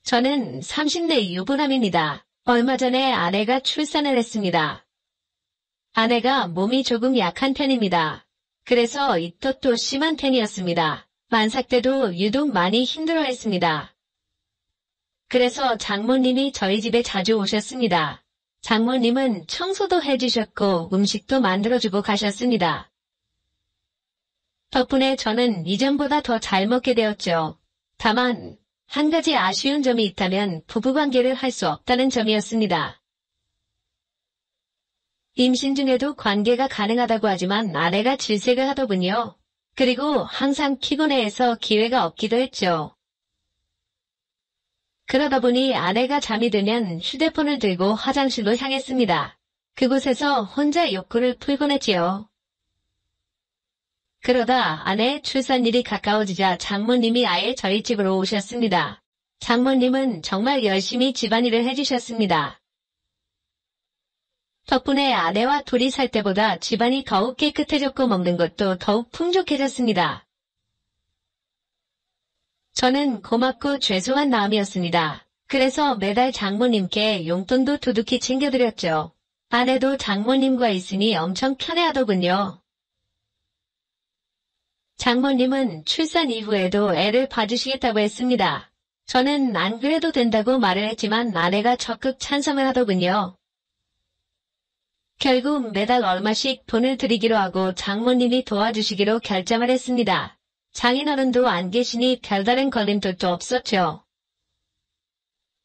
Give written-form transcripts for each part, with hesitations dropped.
저는 30대 유부남입니다. 얼마 전에 아내가 출산을 했습니다. 아내가 몸이 조금 약한 편입니다. 그래서 입덧도 심한 편이었습니다. 만삭 때도 유독 많이 힘들어했습니다. 그래서 장모님이 저희 집에 자주 오셨습니다. 장모님은 청소도 해주셨고 음식도 만들어주고 가셨습니다. 덕분에 저는 이전보다 더 잘 먹게 되었죠. 다만 한 가지 아쉬운 점이 있다면 부부관계를 할 수 없다는 점이었습니다. 임신 중에도 관계가 가능하다고 하지만 아내가 질색을 하더군요. 그리고 항상 피곤해해서 기회가 없기도 했죠. 그러다 보니 아내가 잠이 들면 휴대폰을 들고 화장실로 향했습니다. 그곳에서 혼자 욕구를 풀곤 했지요. 그러다 아내의 출산일이 가까워지자 장모님이 아예 저희 집으로 오셨습니다. 장모님은 정말 열심히 집안일을 해주셨습니다. 덕분에 아내와 둘이 살 때보다 집안이 더욱 깨끗해졌고 먹는 것도 더욱 풍족해졌습니다. 저는 고맙고 죄송한 마음이었습니다. 그래서 매달 장모님께 용돈도 두둑히 챙겨드렸죠. 아내도 장모님과 있으니 엄청 편해하더군요. 장모님은 출산 이후에도 애를 봐주시겠다고 했습니다. 저는 안 그래도 된다고 말을 했지만 아내가 적극 찬성을 하더군요. 결국 매달 얼마씩 돈을 드리기로 하고 장모님이 도와주시기로 결정을 했습니다. 장인어른도 안 계시니 별다른 걸림돌도 없었죠.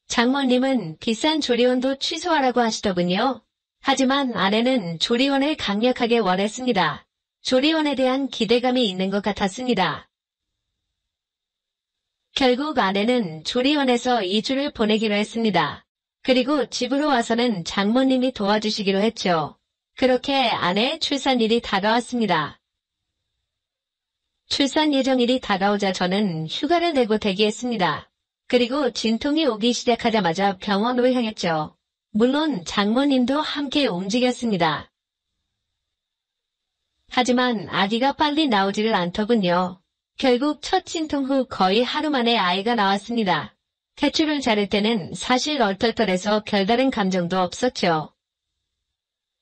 장모님은 비싼 조리원도 취소하라고 하시더군요. 하지만 아내는 조리원을 강력하게 원했습니다. 조리원에 대한 기대감이 있는 것 같았습니다. 결국 아내는 조리원에서 2주를 보내기로 했습니다. 그리고 집으로 와서는 장모님이 도와주시기로 했죠. 그렇게 아내의 출산일이 다가왔습니다. 출산 예정일이 다가오자 저는 휴가를 내고 대기했습니다. 그리고 진통이 오기 시작하자마자 병원으로 향했죠. 물론 장모님도 함께 움직였습니다. 하지만 아기가 빨리 나오지를 않더군요. 결국 첫 진통 후 거의 하루 만에 아이가 나왔습니다. 탯줄을 자를 때는 사실 얼떨떨해서 별다른 감정도 없었죠.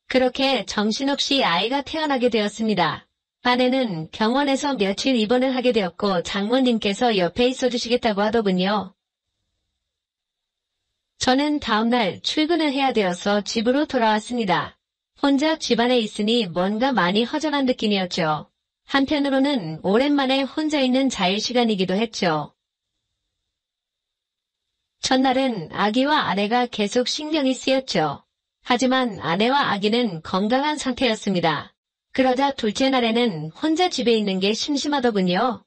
그렇게 정신없이 아이가 태어나게 되었습니다. 아내는 병원에서 며칠 입원을 하게 되었고 장모님께서 옆에 있어주시겠다고 하더군요. 저는 다음날 출근을 해야 되어서 집으로 돌아왔습니다. 혼자 집안에 있으니 뭔가 많이 허전한 느낌이었죠. 한편으로는 오랜만에 혼자 있는 자유시간이기도 했죠. 첫날은 아기와 아내가 계속 신경이 쓰였죠. 하지만 아내와 아기는 건강한 상태였습니다. 그러자 둘째 날에는 혼자 집에 있는 게 심심하더군요.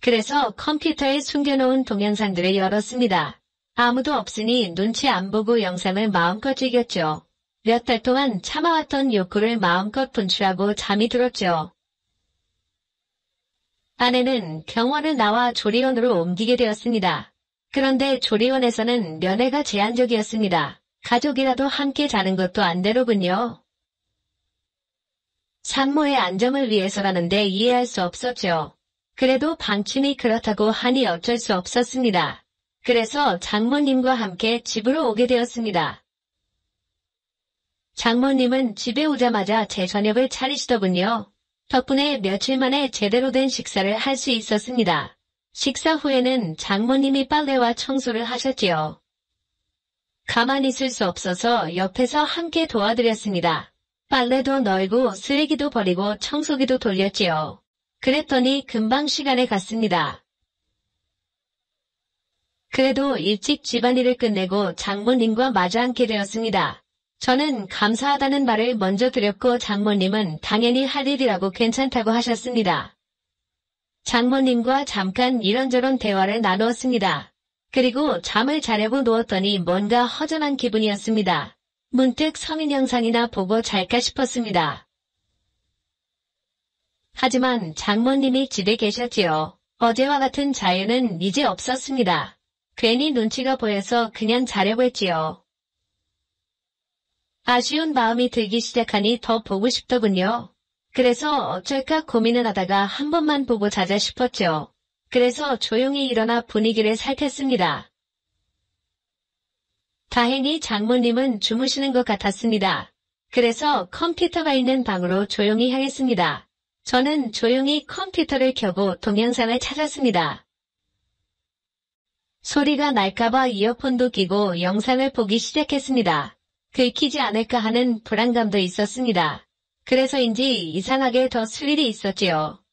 그래서 컴퓨터에 숨겨놓은 동영상들을 열었습니다. 아무도 없으니 눈치 안 보고 영상을 마음껏 즐겼죠. 몇 달 동안 참아왔던 욕구를 마음껏 분출하고 잠이 들었죠. 아내는 병원을 나와 조리원으로 옮기게 되었습니다. 그런데 조리원에서는 면회가 제한적이었습니다. 가족이라도 함께 자는 것도 안 되더군요. 산모의 안정을 위해서라는데 이해할 수 없었죠. 그래도 방침이 그렇다고 하니 어쩔 수 없었습니다. 그래서 장모님과 함께 집으로 오게 되었습니다. 장모님은 집에 오자마자 제 저녁을 차리시더군요. 덕분에 며칠 만에 제대로 된 식사를 할 수 있었습니다. 식사 후에는 장모님이 빨래와 청소를 하셨지요. 가만히 있을 수 없어서 옆에서 함께 도와드렸습니다. 빨래도 널고 쓰레기도 버리고 청소기도 돌렸지요. 그랬더니 금방 시간이 갔습니다. 그래도 일찍 집안일을 끝내고 장모님과 마주 앉게 되었습니다. 저는 감사하다는 말을 먼저 드렸고 장모님은 당연히 할 일이라고 괜찮다고 하셨습니다. 장모님과 잠깐 이런저런 대화를 나누었습니다. 그리고 잠을 자려고 누웠더니 뭔가 허전한 기분이었습니다. 문득 성인 영상이나 보고 잘까 싶었습니다. 하지만 장모님이 집에 계셨지요. 어제와 같은 자유는 이제 없었습니다. 괜히 눈치가 보여서 그냥 자려고 했지요. 아쉬운 마음이 들기 시작하니 더 보고 싶더군요. 그래서 어쩔까 고민을 하다가 한 번만 보고 자자 싶었죠. 그래서 조용히 일어나 분위기를 살폈습니다. 다행히 장모님은 주무시는 것 같았습니다. 그래서 컴퓨터가 있는 방으로 조용히 향했습니다. 저는 조용히 컴퓨터를 켜고 동영상을 찾았습니다. 소리가 날까봐 이어폰도 끼고 영상을 보기 시작했습니다. 긁히지 않을까 하는 불안감도 있었습니다. 그래서인지 이상하게 더 스릴이 있었지요.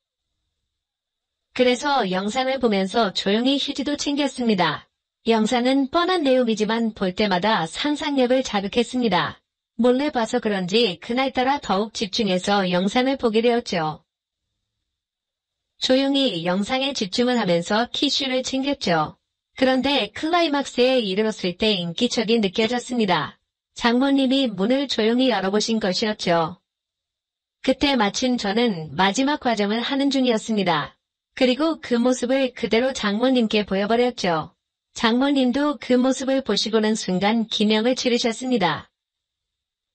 그래서 영상을 보면서 조용히 휴지도 챙겼습니다. 영상은 뻔한 내용이지만 볼 때마다 상상력을 자극했습니다. 몰래 봐서 그런지 그날따라 더욱 집중해서 영상을 보게 되었죠. 조용히 영상에 집중을 하면서 티슈를 챙겼죠. 그런데 클라이막스에 이르렀을 때 인기척이 느껴졌습니다. 장모님이 문을 조용히 열어보신 것이었죠. 그때 마침 저는 마지막 과정을 하는 중이었습니다. 그리고 그 모습을 그대로 장모님께 보여버렸죠. 장모님도 그 모습을 보시고는 순간 기명을 치르셨습니다.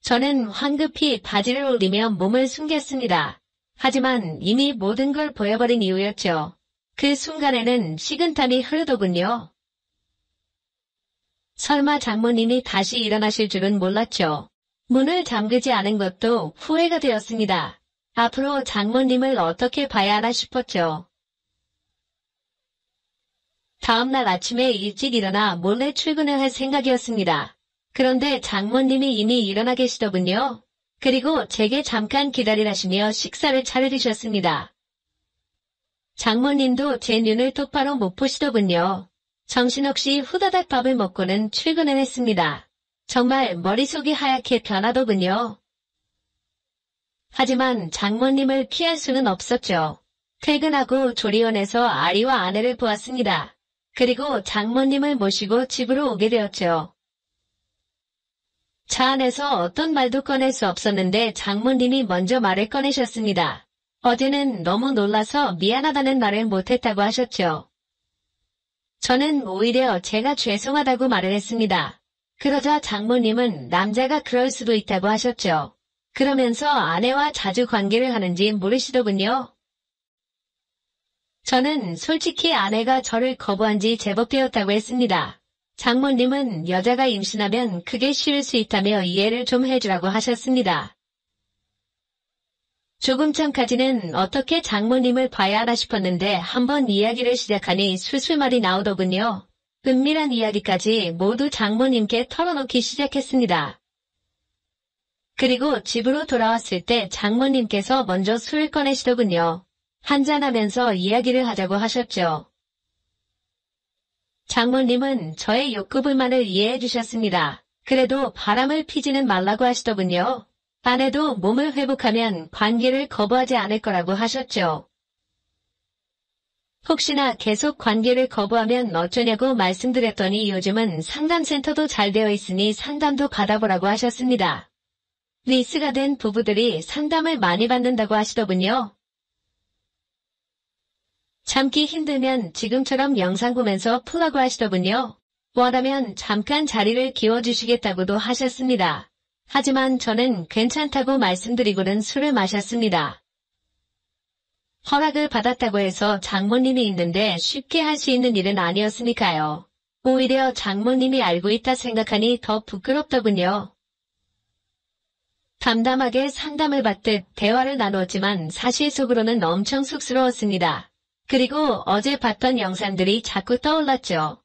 저는 황급히 바지를 올리며 몸을 숨겼습니다. 하지만 이미 모든 걸 보여버린 이유였죠. 그 순간에는 식은땀이 흐르더군요. 설마 장모님이 다시 일어나실 줄은 몰랐죠. 문을 잠그지 않은 것도 후회가 되었습니다. 앞으로 장모님을 어떻게 봐야 하나 싶었죠. 다음날 아침에 일찍 일어나 몰래 출근을 할 생각이었습니다. 그런데 장모님이 이미 일어나 계시더군요. 그리고 제게 잠깐 기다리라시며 식사를 차려주셨습니다. 장모님도 제 눈을 똑바로 못 보시더군요. 정신없이 후다닥 밥을 먹고는 출근을 했습니다. 정말 머릿속이 하얗게 변하더군요. 하지만 장모님을 피할 수는 없었죠. 퇴근하고 조리원에서 아리와 아내를 보았습니다. 그리고 장모님을 모시고 집으로 오게 되었죠. 차 안에서 어떤 말도 꺼낼 수 없었는데 장모님이 먼저 말을 꺼내셨습니다. 어제는 너무 놀라서 미안하다는 말을 못했다고 하셨죠. 저는 오히려 제가 죄송하다고 말을 했습니다. 그러자 장모님은 남자가 그럴 수도 있다고 하셨죠. 그러면서 아내와 자주 관계를 하는지 모르시더군요. 저는 솔직히 아내가 저를 거부한 지 제법 되었다고 했습니다. 장모님은 여자가 임신하면 그게 쉬울 수 있다며 이해를 좀 해주라고 하셨습니다. 조금 전까지는 어떻게 장모님을 봐야 하나 싶었는데 한번 이야기를 시작하니 술술말이 나오더군요. 은밀한 이야기까지 모두 장모님께 털어놓기 시작했습니다. 그리고 집으로 돌아왔을 때 장모님께서 먼저 술을 꺼내시더군요. 한잔하면서 이야기를 하자고 하셨죠. 장모님은 저의 욕구불만을 이해해 주셨습니다. 그래도 바람을 피지는 말라고 하시더군요. 아내도 몸을 회복하면 관계를 거부하지 않을 거라고 하셨죠. 혹시나 계속 관계를 거부하면 어쩌냐고 말씀드렸더니 요즘은 상담센터도 잘 되어 있으니 상담도 받아보라고 하셨습니다. 리스가 된 부부들이 상담을 많이 받는다고 하시더군요. 참기 힘들면 지금처럼 영상 보면서 풀라고 하시더군요. 원하면 잠깐 자리를 비워주시겠다고도 하셨습니다. 하지만 저는 괜찮다고 말씀드리고는 술을 마셨습니다. 허락을 받았다고 해서 장모님이 있는데 쉽게 할 수 있는 일은 아니었으니까요. 오히려 장모님이 알고 있다 생각하니 더 부끄럽더군요. 담담하게 상담을 받듯 대화를 나누었지만 사실 속으로는 엄청 쑥스러웠습니다. 그리고 어제 봤던 영상들이 자꾸 떠올랐죠.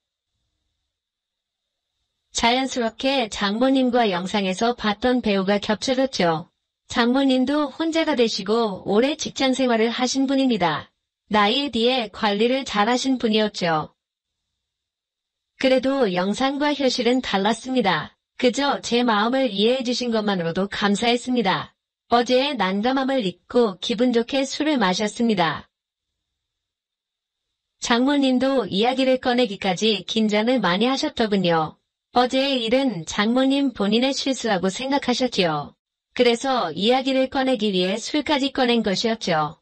자연스럽게 장모님과 영상에서 봤던 배우가 겹쳐졌죠. 장모님도 혼자가 되시고 오래 직장 생활을 하신 분입니다. 나이에 비해 관리를 잘하신 분이었죠. 그래도 영상과 현실은 달랐습니다. 그저 제 마음을 이해해 주신 것만으로도 감사했습니다. 어제의 난감함을 잊고 기분 좋게 술을 마셨습니다. 장모님도 이야기를 꺼내기까지 긴장을 많이 하셨더군요. 어제의 일은 장모님 본인의 실수라고 생각하셨지요. 그래서 이야기를 꺼내기 위해 술까지 꺼낸 것이었죠.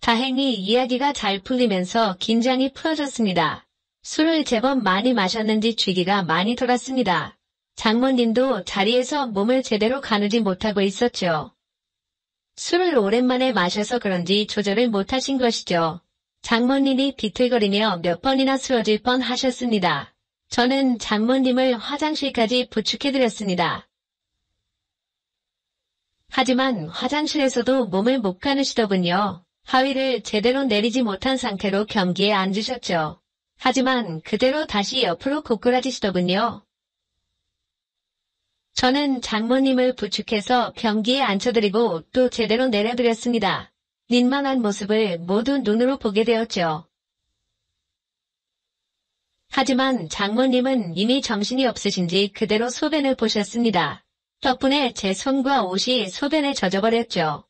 다행히 이야기가 잘 풀리면서 긴장이 풀어졌습니다. 술을 제법 많이 마셨는지 취기가 많이 돌았습니다. 장모님도 자리에서 몸을 제대로 가누지 못하고 있었죠. 술을 오랜만에 마셔서 그런지 조절을 못하신 것이죠. 장모님이 비틀거리며 몇 번이나 쓰러질 뻔 하셨습니다. 저는 장모님을 화장실까지 부축해드렸습니다. 하지만 화장실에서도 몸을 못 가누시더군요. 하위를 제대로 내리지 못한 상태로 변기에 앉으셨죠. 하지만 그대로 다시 옆으로 고꾸라지시더군요. 저는 장모님을 부축해서 변기에 앉혀드리고 또 제대로 내려드렸습니다. 민망한 모습을 모두 눈으로 보게 되었죠. 하지만 장모님은 이미 정신이 없으신지 그대로 소변을 보셨습니다. 덕분에 제 손과 옷이 소변에 젖어버렸죠.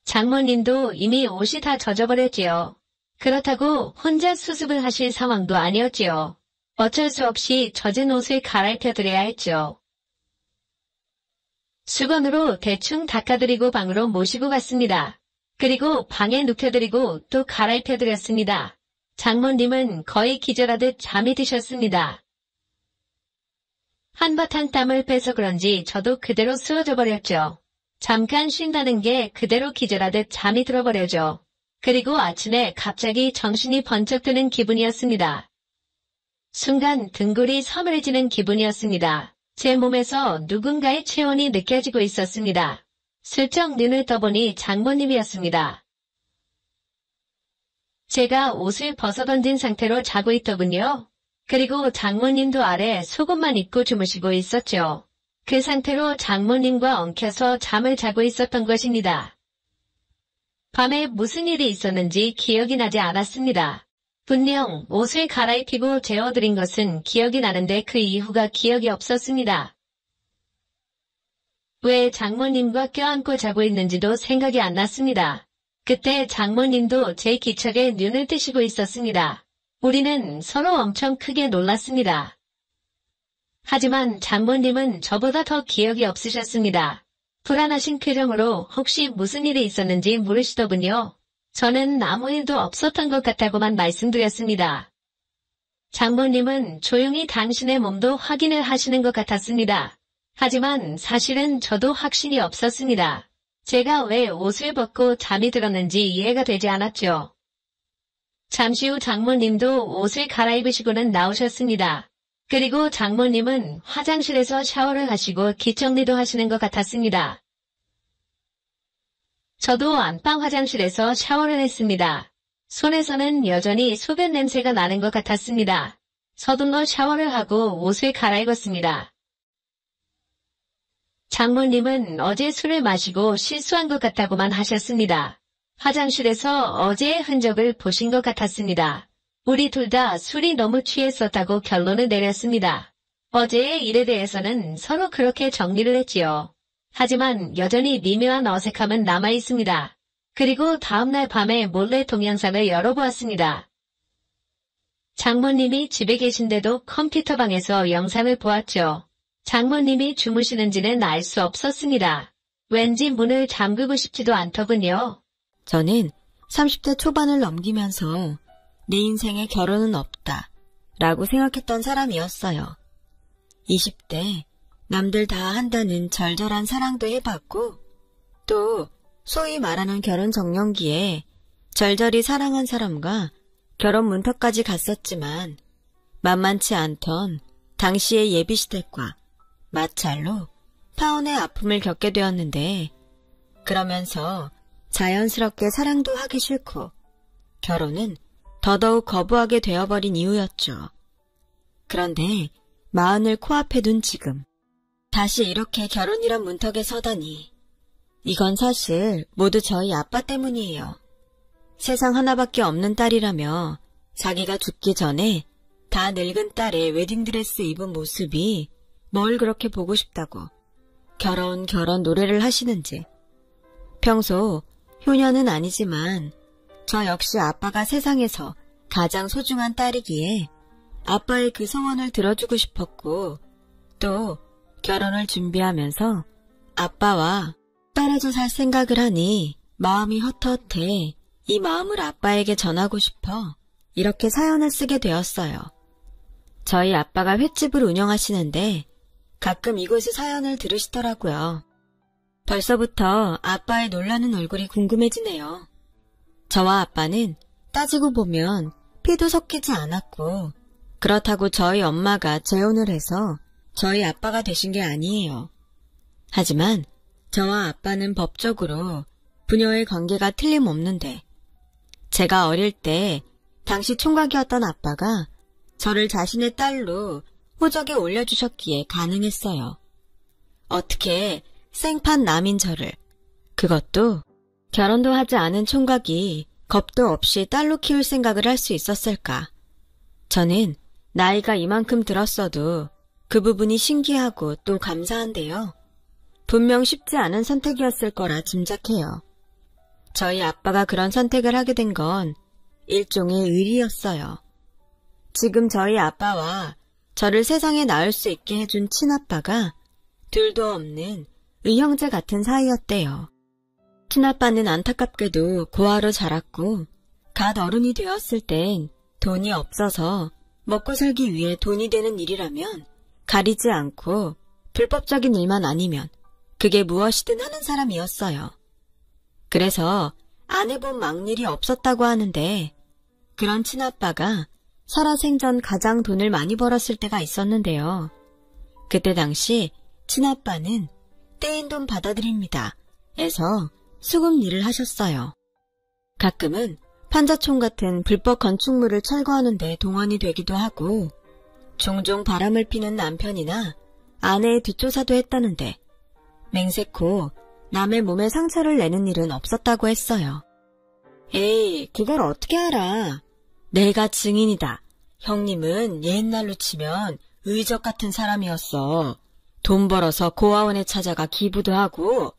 장모님도 이미 옷이 다 젖어버렸지요. 그렇다고 혼자 수습을 하실 상황도 아니었지요. 어쩔 수 없이 젖은 옷을 갈아입혀드려야 했죠. 수건으로 대충 닦아드리고 방으로 모시고 갔습니다. 그리고 방에 눕혀드리고 또 갈아입혀드렸습니다. 장모님은 거의 기절하듯 잠이 드셨습니다. 한바탕 땀을 빼서 그런지 저도 그대로 쓰러져 버렸죠. 잠깐 쉰다는 게 그대로 기절하듯 잠이 들어버려죠. 그리고 아침에 갑자기 정신이 번쩍 드는 기분이었습니다. 순간 등골이 서늘해지는 기분이었습니다. 제 몸에서 누군가의 체온이 느껴지고 있었습니다. 슬쩍 눈을 떠보니 장모님이었습니다. 제가 옷을 벗어던진 상태로 자고 있더군요. 그리고 장모님도 아래 속옷만 입고 주무시고 있었죠. 그 상태로 장모님과 엉켜서 잠을 자고 있었던 것입니다. 밤에 무슨 일이 있었는지 기억이 나지 않았습니다. 분명 옷을 갈아입히고 재워드린 것은 기억이 나는데 그 이후가 기억이 없었습니다. 왜 장모님과 껴안고 자고 있는지도 생각이 안 났습니다. 그때 장모님도 제 기척에 눈을 뜨시고 있었습니다. 우리는 서로 엄청 크게 놀랐습니다. 하지만 장모님은 저보다 더 기억이 없으셨습니다. 불안하신 표정으로 혹시 무슨 일이 있었는지 물으시더군요. 저는 아무 일도 없었던 것 같다고만 말씀드렸습니다. 장모님은 조용히 당신의 몸도 확인을 하시는 것 같았습니다. 하지만 사실은 저도 확신이 없었습니다. 제가 왜 옷을 벗고 잠이 들었는지 이해가 되지 않았죠. 잠시 후 장모님도 옷을 갈아입으시고는 나오셨습니다. 그리고 장모님은 화장실에서 샤워를 하시고 깃정리도 하시는 것 같았습니다. 저도 안방 화장실에서 샤워를 했습니다. 손에서는 여전히 소변 냄새가 나는 것 같았습니다. 서둘러 샤워를 하고 옷을 갈아입었습니다. 장모님은 어제 술을 마시고 실수한 것 같다고만 하셨습니다. 화장실에서 어제의 흔적을 보신 것 같았습니다. 우리 둘 다 술이 너무 취했었다고 결론을 내렸습니다. 어제의 일에 대해서는 서로 그렇게 정리를 했지요. 하지만 여전히 미묘한 어색함은 남아있습니다. 그리고 다음날 밤에 몰래 동영상을 열어보았습니다. 장모님이 집에 계신데도 컴퓨터방에서 영상을 보았죠. 장모님이 주무시는지는 알 수 없었습니다. 왠지 문을 잠그고 싶지도 않더군요. 저는 30대 초반을 넘기면서 내 인생에 결혼은 없다 라고 생각했던 사람이었어요. 20대 남들 다 한다는 절절한 사랑도 해봤고 또 소위 말하는 결혼 정년기에 절절히 사랑한 사람과 결혼 문턱까지 갔었지만 만만치 않던 당시의 예비시댁과 마찰로 파혼의 아픔을 겪게 되었는데 그러면서 자연스럽게 사랑도 하기 싫고 결혼은 더더욱 거부하게 되어버린 이유였죠. 그런데 마흔을 코앞에 둔 지금 다시 이렇게 결혼이란 문턱에 서다니 이건 사실 모두 저희 아빠 때문이에요. 세상 하나밖에 없는 딸이라며 자기가 죽기 전에 다 늙은 딸의 웨딩드레스 입은 모습이 뭘 그렇게 보고 싶다고 결혼 노래를 하시는지. 평소 효녀는 아니지만 저 역시 아빠가 세상에서 가장 소중한 딸이기에 아빠의 그 소원을 들어주고 싶었고 또 결혼을 준비하면서 아빠와 떨어져 살 생각을 하니 마음이 헛헛해 이 마음을 아빠에게 전하고 싶어 이렇게 사연을 쓰게 되었어요. 저희 아빠가 횟집을 운영하시는데 가끔 이곳의 사연을 들으시더라고요. 벌써부터 아빠의 놀라는 얼굴이 궁금해지네요. 저와 아빠는 따지고 보면 피도 섞이지 않았고 그렇다고 저희 엄마가 재혼을 해서 저희 아빠가 되신 게 아니에요. 하지만 저와 아빠는 법적으로 부녀의 관계가 틀림없는데 제가 어릴 때 당시 총각이었던 아빠가 저를 자신의 딸로 호적에 올려주셨기에 가능했어요. 어떻게 생판 남인 저를, 그것도 결혼도 하지 않은 총각이 겁도 없이 딸로 키울 생각을 할 수 있었을까? 저는 나이가 이만큼 들었어도 그 부분이 신기하고 또 감사한데요. 분명 쉽지 않은 선택이었을 거라 짐작해요. 저희 아빠가 그런 선택을 하게 된 건 일종의 의리였어요. 지금 저희 아빠와 저를 세상에 낳을 수 있게 해준 친아빠가 둘도 없는 의형제 같은 사이였대요. 친아빠는 안타깝게도 고아로 자랐고 갓 어른이 되었을 땐 돈이 없어서 먹고 살기 위해 돈이 되는 일이라면 가리지 않고 불법적인 일만 아니면 그게 무엇이든 하는 사람이었어요. 그래서 안 해본 막일이 없었다고 하는데 그런 친아빠가 살아생전 가장 돈을 많이 벌었을 때가 있었는데요. 그때 당시 친아빠는 떼인 돈 받아들입니다. 에서 수금 일을 하셨어요. 가끔은 판자촌 같은 불법 건축물을 철거하는 데 동원이 되기도 하고 종종 바람을 피는 남편이나 아내의 뒷조사도 했다는데 맹세코 남의 몸에 상처를 내는 일은 없었다고 했어요. 에이, 그걸 어떻게 알아? 내가 증인이다. 형님은 옛날로 치면 의적 같은 사람이었어. 돈 벌어서 고아원에 찾아가 기부도 하고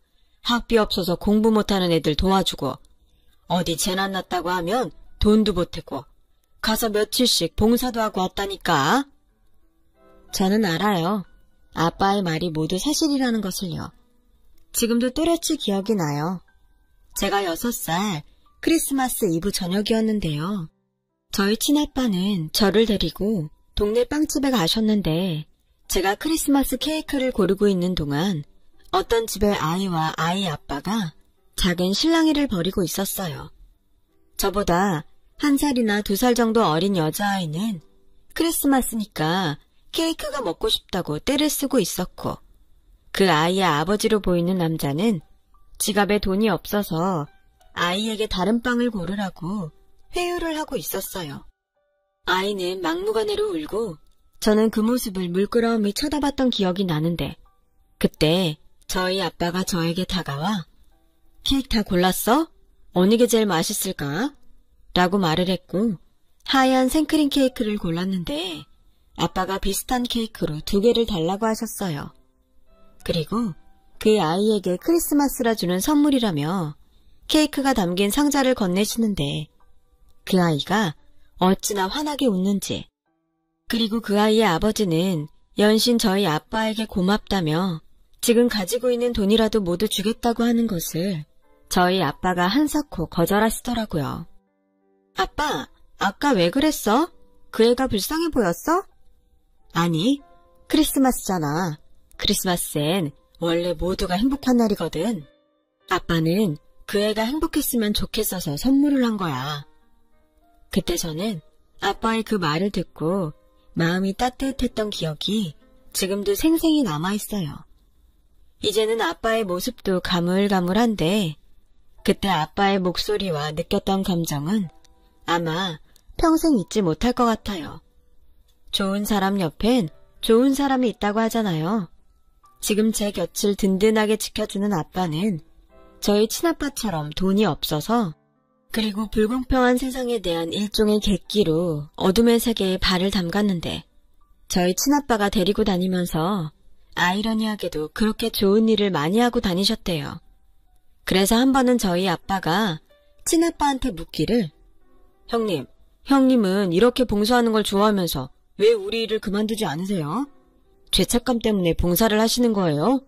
학비 없어서 공부 못하는 애들 도와주고 어디 재난 났다고 하면 돈도 보태고 가서 며칠씩 봉사도 하고 왔다니까. 저는 알아요. 아빠의 말이 모두 사실이라는 것을요. 지금도 또렷이 기억이 나요. 제가 6살 크리스마스 이브 저녁이었는데요. 저희 친아빠는 저를 데리고 동네 빵집에 가셨는데 제가 크리스마스 케이크를 고르고 있는 동안 어떤 집의 아이와 아이 아빠가 작은 실랑이를 벌이고 있었어요. 저보다 1살이나 2살 정도 어린 여자아이는 크리스마스니까 케이크가 먹고 싶다고 떼를 쓰고 있었고 그 아이의 아버지로 보이는 남자는 지갑에 돈이 없어서 아이에게 다른 빵을 고르라고 회유를 하고 있었어요. 아이는 막무가내로 울고 저는 그 모습을 물끄러미 쳐다봤던 기억이 나는데 그때 저희 아빠가 저에게 다가와 케이크 다 골랐어? 어느 게 제일 맛있을까? 라고 말을 했고 하얀 생크림 케이크를 골랐는데 아빠가 비슷한 케이크로 2개를 달라고 하셨어요. 그리고 그 아이에게 크리스마스라 주는 선물이라며 케이크가 담긴 상자를 건네시는데 그 아이가 어찌나 환하게 웃는지 그리고 그 아이의 아버지는 연신 저희 아빠에게 고맙다며 지금 가지고 있는 돈이라도 모두 주겠다고 하는 것을 저희 아빠가 한사코 거절하시더라고요. 아빠, 아까 왜 그랬어? 그 애가 불쌍해 보였어? 아니, 크리스마스잖아. 크리스마스엔 원래 모두가 행복한 날이거든. 아빠는 그 애가 행복했으면 좋겠어서 선물을 한 거야. 그때 저는 아빠의 그 말을 듣고 마음이 따뜻했던 기억이 지금도 생생히 남아있어요. 이제는 아빠의 모습도 가물가물한데 그때 아빠의 목소리와 느꼈던 감정은 아마 평생 잊지 못할 것 같아요. 좋은 사람 옆엔 좋은 사람이 있다고 하잖아요. 지금 제 곁을 든든하게 지켜주는 아빠는 저희 친아빠처럼 돈이 없어서 그리고 불공평한 세상에 대한 일종의 객기로 어둠의 세계에 발을 담갔는데 저희 친아빠가 데리고 다니면서 아이러니하게도 그렇게 좋은 일을 많이 하고 다니셨대요. 그래서 한 번은 저희 아빠가 친아빠한테 묻기를 형님은 이렇게 봉사하는 걸 좋아하면서 왜 우리 일을 그만두지 않으세요? 죄책감 때문에 봉사를 하시는 거예요?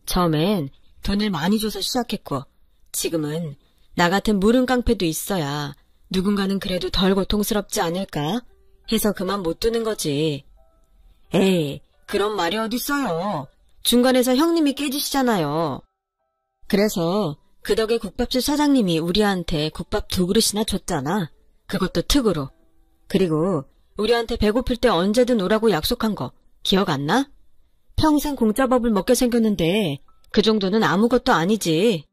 처음엔 돈을 많이 줘서 시작했고 지금은 나 같은 무른 깡패도 있어야 누군가는 그래도 덜 고통스럽지 않을까 해서 그만 못 두는 거지. 에이, 그런 말이 어딨어요. 중간에서 형님이 깨지시잖아요. 그래서 그 덕에 국밥집 사장님이 우리한테 국밥 2그릇이나 줬잖아. 그것도 특으로. 그리고 우리한테 배고플 때 언제든 오라고 약속한 거 기억 안 나? 평생 공짜밥을 먹게 생겼는데 그 정도는 아무것도 아니지.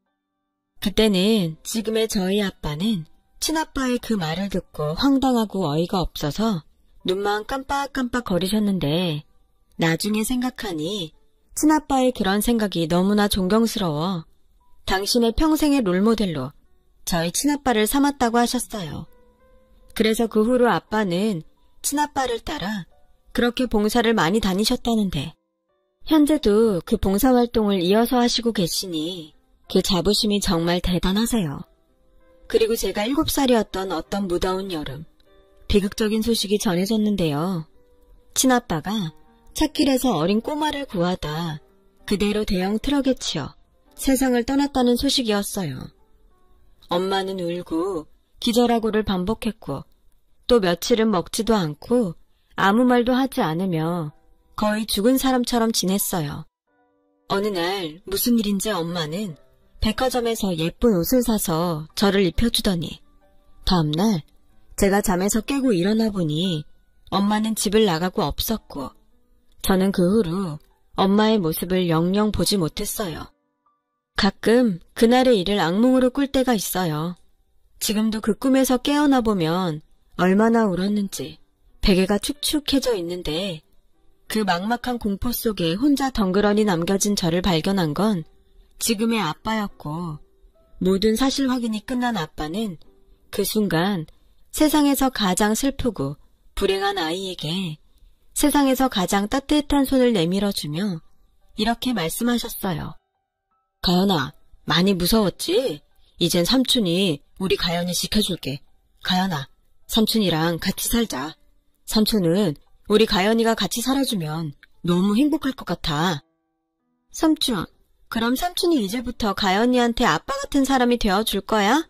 그때는 지금의 저희 아빠는 친아빠의 그 말을 듣고 황당하고 어이가 없어서 눈만 깜빡깜빡 거리셨는데 나중에 생각하니 친아빠의 그런 생각이 너무나 존경스러워 당신의 평생의 롤모델로 저희 친아빠를 삼았다고 하셨어요. 그래서 그 후로 아빠는 친아빠를 따라 그렇게 봉사를 많이 다니셨다는데 현재도 그 봉사활동을 이어서 하시고 계시니 그 자부심이 정말 대단하세요. 그리고 제가 7살이었던 어떤 무더운 여름, 비극적인 소식이 전해졌는데요. 친아빠가 찻길에서 어린 꼬마를 구하다 그대로 대형 트럭에 치여 세상을 떠났다는 소식이었어요. 엄마는 울고 기절하고를 반복했고 또 며칠은 먹지도 않고 아무 말도 하지 않으며 거의 죽은 사람처럼 지냈어요. 어느 날 무슨 일인지 엄마는 백화점에서 예쁜 옷을 사서 저를 입혀주더니 다음날 제가 잠에서 깨고 일어나 보니 엄마는 집을 나가고 없었고 저는 그 후로 엄마의 모습을 영영 보지 못했어요. 가끔 그날의 일을 악몽으로 꿀 때가 있어요. 지금도 그 꿈에서 깨어나 보면 얼마나 울었는지 베개가 축축해져 있는데 그 막막한 공포 속에 혼자 덩그러니 남겨진 저를 발견한 건 지금의 아빠였고 모든 사실 확인이 끝난 아빠는 그 순간 세상에서 가장 슬프고 불행한 아이에게 세상에서 가장 따뜻한 손을 내밀어주며 이렇게 말씀하셨어요. 가연아, 많이 무서웠지? 이젠 삼촌이 우리 가연이 지켜줄게. 가연아, 삼촌이랑 같이 살자. 삼촌은 우리 가연이가 같이 살아주면 너무 행복할 것 같아. 삼촌, 그럼 삼촌이 이제부터 가연이한테 아빠 같은 사람이 되어줄 거야?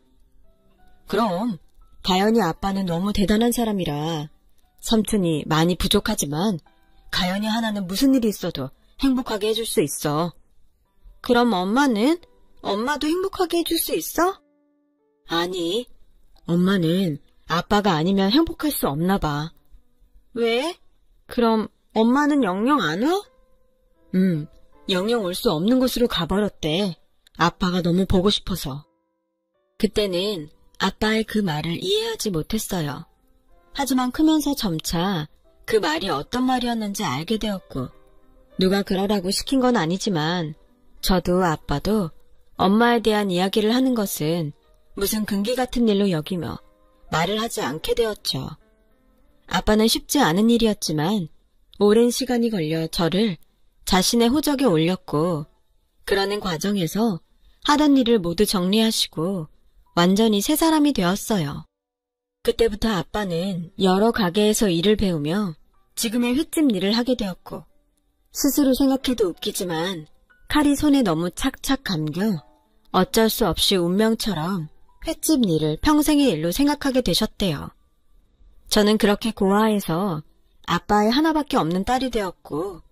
그럼 가연이 아빠는 너무 대단한 사람이라 삼촌이 많이 부족하지만 가연이 하나는 무슨 일이 있어도 행복하게 해줄 수 있어. 그럼 엄마는? 엄마도 행복하게 해줄 수 있어? 아니, 엄마는 아빠가 아니면 행복할 수 없나 봐. 왜? 그럼 엄마는 영영 안 와? 영영 올 수 없는 곳으로 가버렸대. 아빠가 너무 보고 싶어서. 그때는 아빠의 그 말을 이해하지 못했어요. 하지만 크면서 점차 그 말이 어떤 말이었는지 알게 되었고 누가 그러라고 시킨 건 아니지만 저도 아빠도 엄마에 대한 이야기를 하는 것은 무슨 금기 같은 일로 여기며 말을 하지 않게 되었죠. 아빠는 쉽지 않은 일이었지만 오랜 시간이 걸려 저를 자신의 호적에 올렸고 그러는 과정에서 하던 일을 모두 정리하시고 완전히 새 사람이 되었어요. 그때부터 아빠는 여러 가게에서 일을 배우며 지금의 횟집 일을 하게 되었고 스스로 생각해도 웃기지만 칼이 손에 너무 착착 감겨 어쩔 수 없이 운명처럼 횟집 일을 평생의 일로 생각하게 되셨대요. 저는 그렇게 고아해서 아빠의 하나밖에 없는 딸이 되었고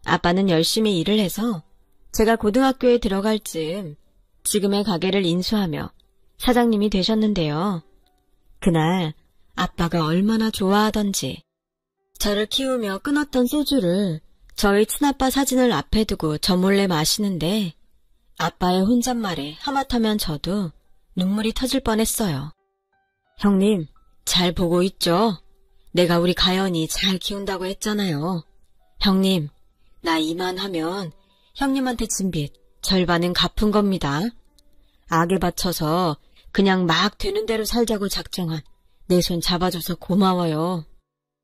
아빠는 열심히 일을 해서 제가 고등학교에 들어갈 즈음 지금의 가게를 인수하며 사장님이 되셨는데요. 그날 아빠가 얼마나 좋아하던지 저를 키우며 끊었던 소주를 저희 친아빠 사진을 앞에 두고 저 몰래 마시는데 아빠의 혼잣말에 하마터면 저도 눈물이 터질 뻔했어요. 형님, 잘 보고 있죠? 내가 우리 가연이 잘 키운다고 했잖아요. 형님, 나 이만하면 형님한테 진 빚 절반은 갚은 겁니다. 악에 받쳐서 그냥 막 되는 대로 살자고 작정한 내 손 잡아줘서 고마워요.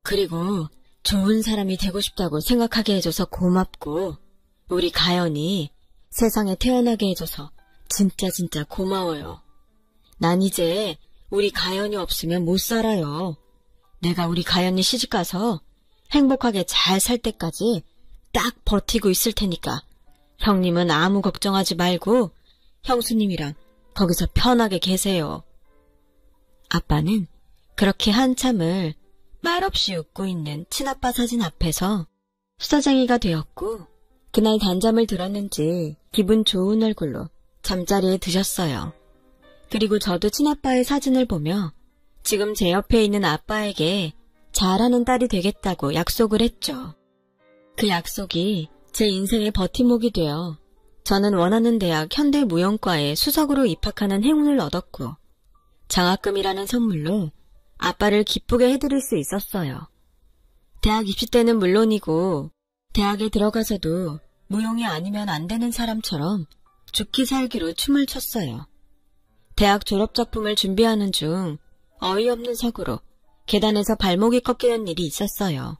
그리고 좋은 사람이 되고 싶다고 생각하게 해줘서 고맙고 우리 가연이 세상에 태어나게 해줘서 진짜 고마워요. 난 이제 우리 가연이 없으면 못 살아요. 내가 우리 가연이 시집가서 행복하게 잘 살 때까지 딱 버티고 있을 테니까 형님은 아무 걱정하지 말고 형수님이랑 거기서 편하게 계세요. 아빠는 그렇게 한참을 말없이 웃고 있는 친아빠 사진 앞에서 수다쟁이가 되었고 그날 단잠을 들었는지 기분 좋은 얼굴로 잠자리에 드셨어요. 그리고 저도 친아빠의 사진을 보며 지금 제 옆에 있는 아빠에게 잘하는 딸이 되겠다고 약속을 했죠. 그 약속이 제 인생의 버팀목이 되어 저는 원하는 대학 현대무용과에 수석으로 입학하는 행운을 얻었고 장학금이라는 선물로 아빠를 기쁘게 해드릴 수 있었어요. 대학 입시 때는 물론이고 대학에 들어가서도 무용이 아니면 안 되는 사람처럼 죽기 살기로 춤을 췄어요. 대학 졸업작품을 준비하는 중 어이없는 사고로 계단에서 발목이 꺾이는 일이 있었어요.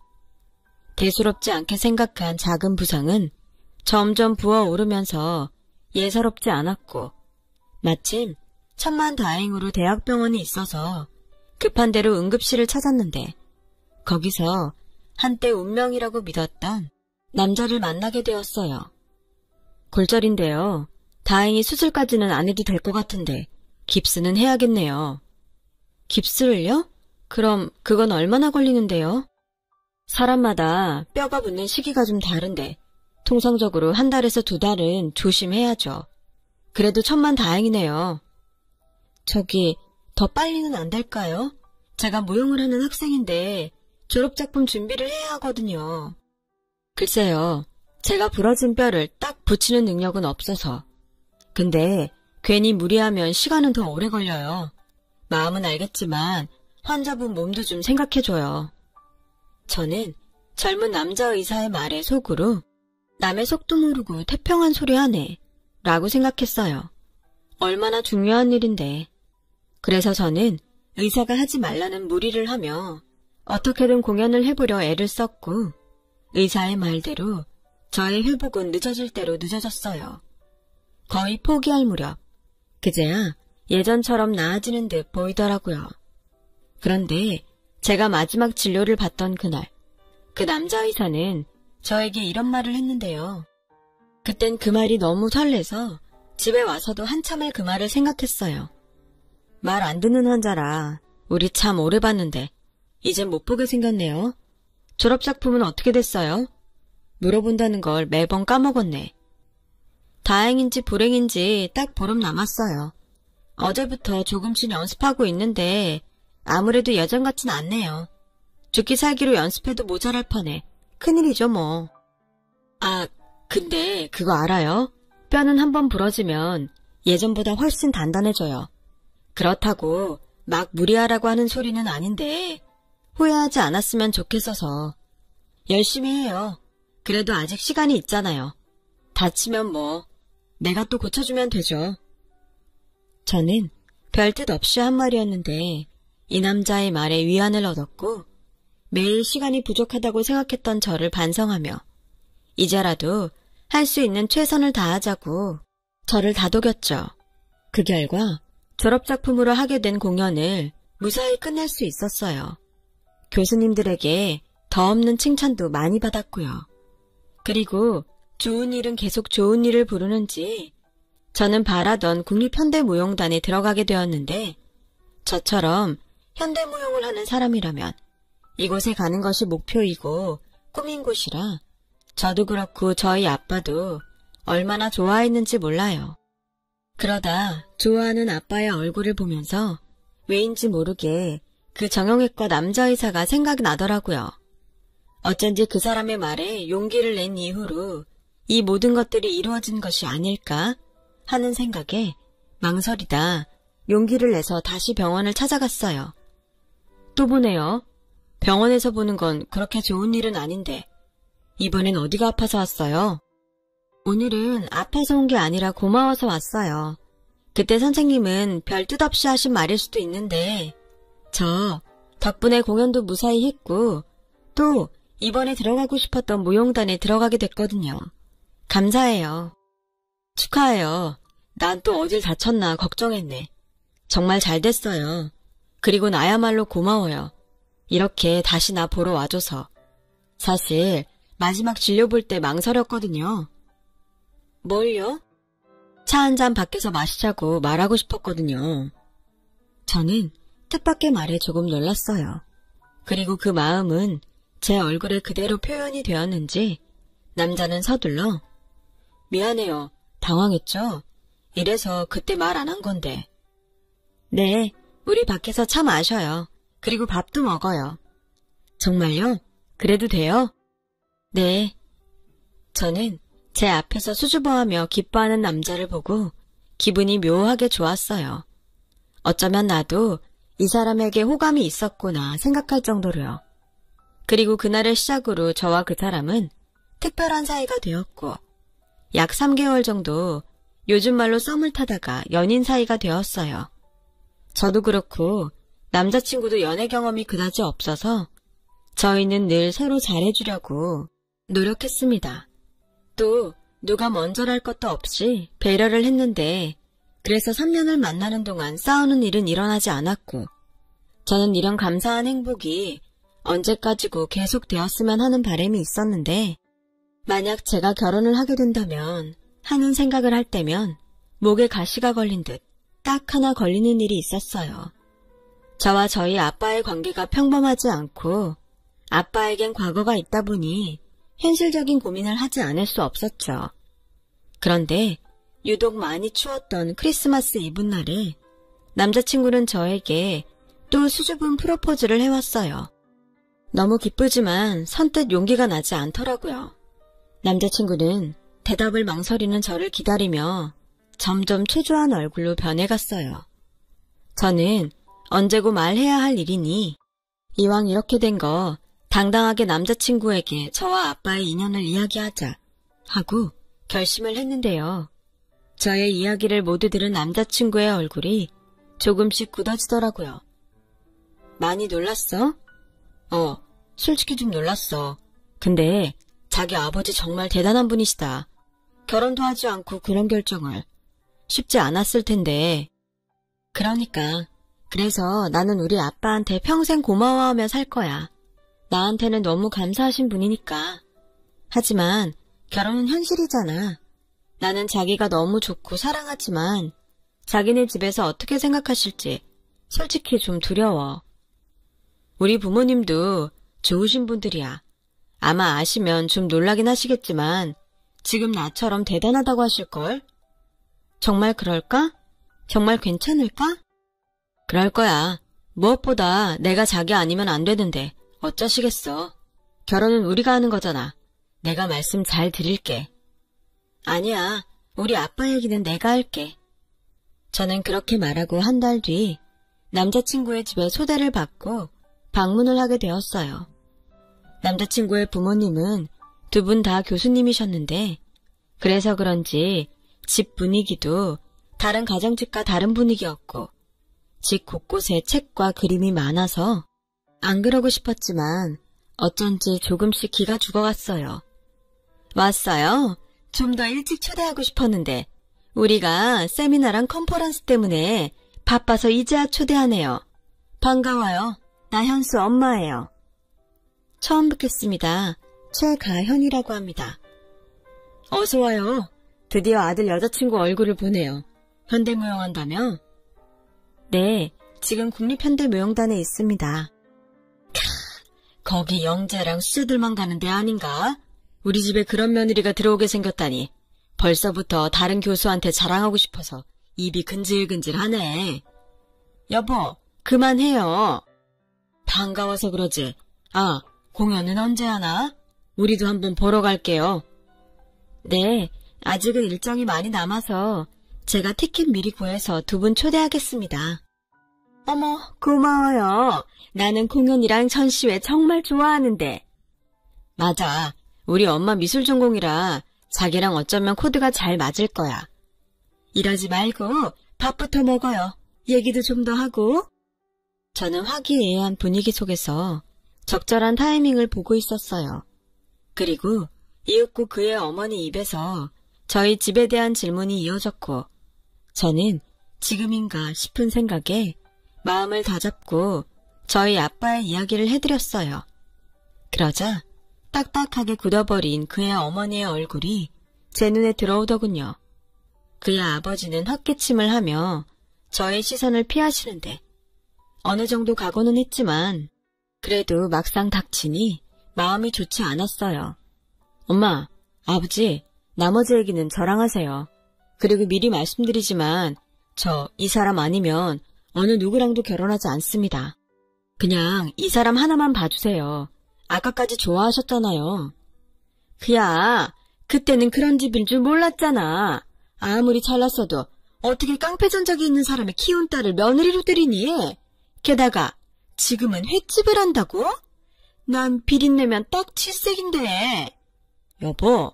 대수롭지 않게 생각한 작은 부상은 점점 부어오르면서 예사롭지 않았고 마침 천만다행으로 대학병원이 있어서 급한 대로 응급실을 찾았는데 거기서 한때 운명이라고 믿었던 남자를 만나게 되었어요. 골절인데요. 다행히 수술까지는 안 해도 될 것 같은데 깁스는 해야겠네요. 깁스를요? 그럼 그건 얼마나 걸리는데요? 사람마다 뼈가 붙는 시기가 좀 다른데 통상적으로 1달에서 2달은 조심해야죠. 그래도 천만다행이네요. 저기 더 빨리는 안 될까요? 제가 무용을 하는 학생인데 졸업작품 준비를 해야 하거든요. 글쎄요. 제가 부러진 뼈를 딱 붙이는 능력은 없어서. 근데 괜히 무리하면 시간은 더 오래 걸려요. 마음은 알겠지만 환자분 몸도 좀 생각해줘요. 저는 젊은 남자 의사의 말에 속으로 남의 속도 모르고 태평한 소리 하네 라고 생각했어요. 얼마나 중요한 일인데. 그래서 저는 의사가 하지 말라는 무리를 하며 어떻게든 공연을 해보려 애를 썼고 의사의 말대로 저의 회복은 늦어질 대로 늦어졌어요. 거의 포기할 무렵 그제야 예전처럼 나아지는 듯 보이더라고요. 그런데 제가 마지막 진료를 받던 그날 그 남자 의사는 저에게 이런 말을 했는데요. 그땐 그 말이 너무 설레서 집에 와서도 한참을 그 말을 생각했어요. 말 안 듣는 환자라 우리 참 오래 봤는데 이젠 못 보게 생겼네요. 졸업작품은 어떻게 됐어요? 물어본다는 걸 매번 까먹었네. 다행인지 불행인지 딱 보름 남았어요. 어제부터 조금씩 연습하고 있는데 아무래도 예전 같진 않네요. 죽기 살기로 연습해도 모자랄 판에 큰일이죠 뭐. 아, 근데 그거 알아요? 뼈는 한번 부러지면 예전보다 훨씬 단단해져요. 그렇다고 막 무리하라고 하는 소리는 아닌데 후회하지 않았으면 좋겠어서 열심히 해요. 그래도 아직 시간이 있잖아요. 다치면 뭐 내가 또 고쳐주면 되죠. 저는 별뜻 없이 한 말이었는데 이 남자의 말에 위안을 얻었고 매일 시간이 부족하다고 생각했던 저를 반성하며 이제라도 할 수 있는 최선을 다하자고 저를 다독였죠. 그 결과 졸업작품으로 하게 된 공연을 무사히 끝낼 수 있었어요. 교수님들에게 더 없는 칭찬도 많이 받았고요. 그리고 좋은 일은 계속 좋은 일을 부르는지 저는 바라던 국립현대무용단에 들어가게 되었는데 저처럼 현대무용을 하는 사람이라면 이곳에 가는 것이 목표이고 꿈인 곳이라 저도 그렇고 저희 아빠도 얼마나 좋아했는지 몰라요. 그러다 좋아하는 아빠의 얼굴을 보면서 왜인지 모르게 그 정형외과 남자 의사가 생각이 나더라고요. 어쩐지 그 사람의 말에 용기를 낸 이후로 이 모든 것들이 이루어진 것이 아닐까 하는 생각에 망설이다 용기를 내서 다시 병원을 찾아갔어요. 또 보네요. 병원에서 보는 건 그렇게 좋은 일은 아닌데 이번엔 어디가 아파서 왔어요? 오늘은 아파서 온 게 아니라 고마워서 왔어요. 그때 선생님은 별 뜻 없이 하신 말일 수도 있는데 저 덕분에 공연도 무사히 했고 또 이번에 들어가고 싶었던 무용단에 들어가게 됐거든요. 감사해요. 축하해요. 난 또 어딜 다쳤나 걱정했네. 정말 잘 됐어요. 그리고 나야말로 고마워요. 이렇게 다시 나 보러 와줘서. 사실 마지막 진료 볼 때 망설였거든요. 뭘요? 차 한 잔 밖에서 마시자고 말하고 싶었거든요. 저는 뜻밖의 말에 조금 놀랐어요. 그리고 그 마음은 제 얼굴에 그대로 표현이 되었는지 남자는 서둘러 미안해요. 당황했죠? 이래서 그때 말 안 한 건데. 네, 우리 밖에서 차 마셔요. 그리고 밥도 먹어요. 정말요? 그래도 돼요? 네. 저는 제 앞에서 수줍어하며 기뻐하는 남자를 보고 기분이 묘하게 좋았어요. 어쩌면 나도 이 사람에게 호감이 있었구나 생각할 정도로요. 그리고 그날을 시작으로 저와 그 사람은 특별한 사이가 되었고 약 3개월 정도 요즘 말로 썸을 타다가 연인 사이가 되었어요. 저도 그렇고 남자친구도 연애 경험이 그다지 없어서 저희는 늘 서로 잘해주려고 노력했습니다. 또 누가 먼저랄 것도 없이 배려를 했는데 그래서 3년을 만나는 동안 싸우는 일은 일어나지 않았고 저는 이런 감사한 행복이 언제까지고 계속되었으면 하는 바람이 있었는데 만약 제가 결혼을 하게 된다면 하는 생각을 할 때면 목에 가시가 걸린 듯 딱 하나 걸리는 일이 있었어요. 저와 저희 아빠의 관계가 평범하지 않고 아빠에겐 과거가 있다 보니 현실적인 고민을 하지 않을 수 없었죠. 그런데 유독 많이 추웠던 크리스마스 이브날에 남자친구는 저에게 또 수줍은 프로포즈를 해왔어요. 너무 기쁘지만 선뜻 용기가 나지 않더라고요. 남자친구는 대답을 망설이는 저를 기다리며 점점 초조한 얼굴로 변해갔어요. 저는 언제고 말해야 할 일이니 이왕 이렇게 된 거 당당하게 남자친구에게 저와 아빠의 인연을 이야기하자 하고 결심을 했는데요. 저의 이야기를 모두 들은 남자친구의 얼굴이 조금씩 굳어지더라고요. 많이 놀랐어? 솔직히 좀 놀랐어. 근데 자기 아버지 정말 대단한 분이시다. 결혼도 하지 않고 그런 결정을. 쉽지 않았을 텐데. 그러니까. 그래서 나는 우리 아빠한테 평생 고마워하며 살 거야. 나한테는 너무 감사하신 분이니까. 하지만 결혼은 현실이잖아. 나는 자기가 너무 좋고 사랑하지만 자기네 집에서 어떻게 생각하실지 솔직히 좀 두려워. 우리 부모님도 좋으신 분들이야. 아마 아시면 좀 놀라긴 하시겠지만 지금 나처럼 대단하다고 하실걸? 정말 그럴까? 정말 괜찮을까? 그럴 거야. 무엇보다 내가 자기 아니면 안 되는데 어쩌시겠어. 결혼은 우리가 하는 거잖아. 내가 말씀 잘 드릴게. 아니야. 우리 아빠 얘기는 내가 할게. 저는 그렇게 말하고 한 달 뒤 남자친구의 집에 초대를 받고 방문을 하게 되었어요. 남자친구의 부모님은 두 분 다 교수님이셨는데 그래서 그런지 집 분위기도 다른 가정집과 다른 분위기였고 집 곳곳에 책과 그림이 많아서 안 그러고 싶었지만 어쩐지 조금씩 기가 죽어갔어요. 왔어요? 좀 더 일찍 초대하고 싶었는데 우리가 세미나랑 컨퍼런스 때문에 바빠서 이제야 초대하네요. 반가워요. 나 현수 엄마예요. 처음 뵙겠습니다. 최가현이라고 합니다. 어서 와요. 드디어 아들 여자친구 얼굴을 보네요. 현대무용한다며? 네, 지금 국립현대무용단에 있습니다. 거기 영재랑 수재들만 가는 데 아닌가? 우리 집에 그런 며느리가 들어오게 생겼다니 벌써부터 다른 교수한테 자랑하고 싶어서 입이 근질근질하네. 여보, 그만해요. 반가워서 그러지. 아, 공연은 언제 하나? 우리도 한번 보러 갈게요. 네, 아직은 일정이 많이 남아서 제가 티켓 미리 구해서 두 분 초대하겠습니다. 어머, 고마워요. 나는 공연이랑 전시회 정말 좋아하는데. 맞아. 우리 엄마 미술 전공이라 자기랑 어쩌면 코드가 잘 맞을 거야. 이러지 말고 밥부터 먹어요. 얘기도 좀 더 하고. 저는 화기애애한 분위기 속에서 적절한 타이밍을 보고 있었어요. 그리고 이윽고 그의 어머니 입에서 저희 집에 대한 질문이 이어졌고 저는 지금인가 싶은 생각에 마음을 다잡고 저희 아빠의 이야기를 해드렸어요. 그러자 딱딱하게 굳어버린 그의 어머니의 얼굴이 제 눈에 들어오더군요. 그의 아버지는 헛기침을 하며 저의 시선을 피하시는데 어느 정도 각오는 했지만 그래도 막상 닥치니 마음이 좋지 않았어요. 엄마, 아버지, 나머지 얘기는 저랑 하세요. 그리고 미리 말씀드리지만 저 이 사람 아니면 어느 누구랑도 결혼하지 않습니다. 그냥 이 사람 하나만 봐주세요. 아까까지 좋아하셨잖아요. 그야 그때는 그런 집인 줄 몰랐잖아. 아무리 잘났어도 어떻게 깡패 전적이 있는 사람이 키운 딸을 며느리로 들이니? 게다가 지금은 횟집을 한다고? 난 비린내면 딱 칠색인데. 여보,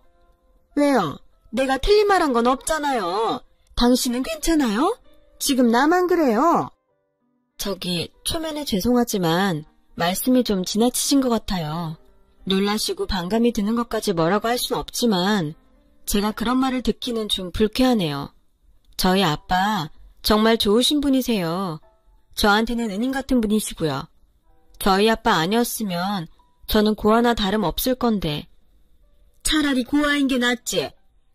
왜요? 내가 틀린 말 한 건 없잖아요. 당신은 괜찮아요? 지금 나만 그래요. 저기 초면에 죄송하지만 말씀이 좀 지나치신 것 같아요. 놀라시고 반감이 드는 것까지 뭐라고 할 순 없지만 제가 그런 말을 듣기는 좀 불쾌하네요. 저희 아빠 정말 좋으신 분이세요. 저한테는 은인 같은 분이시고요. 저희 아빠 아니었으면 저는 고아나 다름없을 건데. 차라리 고아인 게 낫지.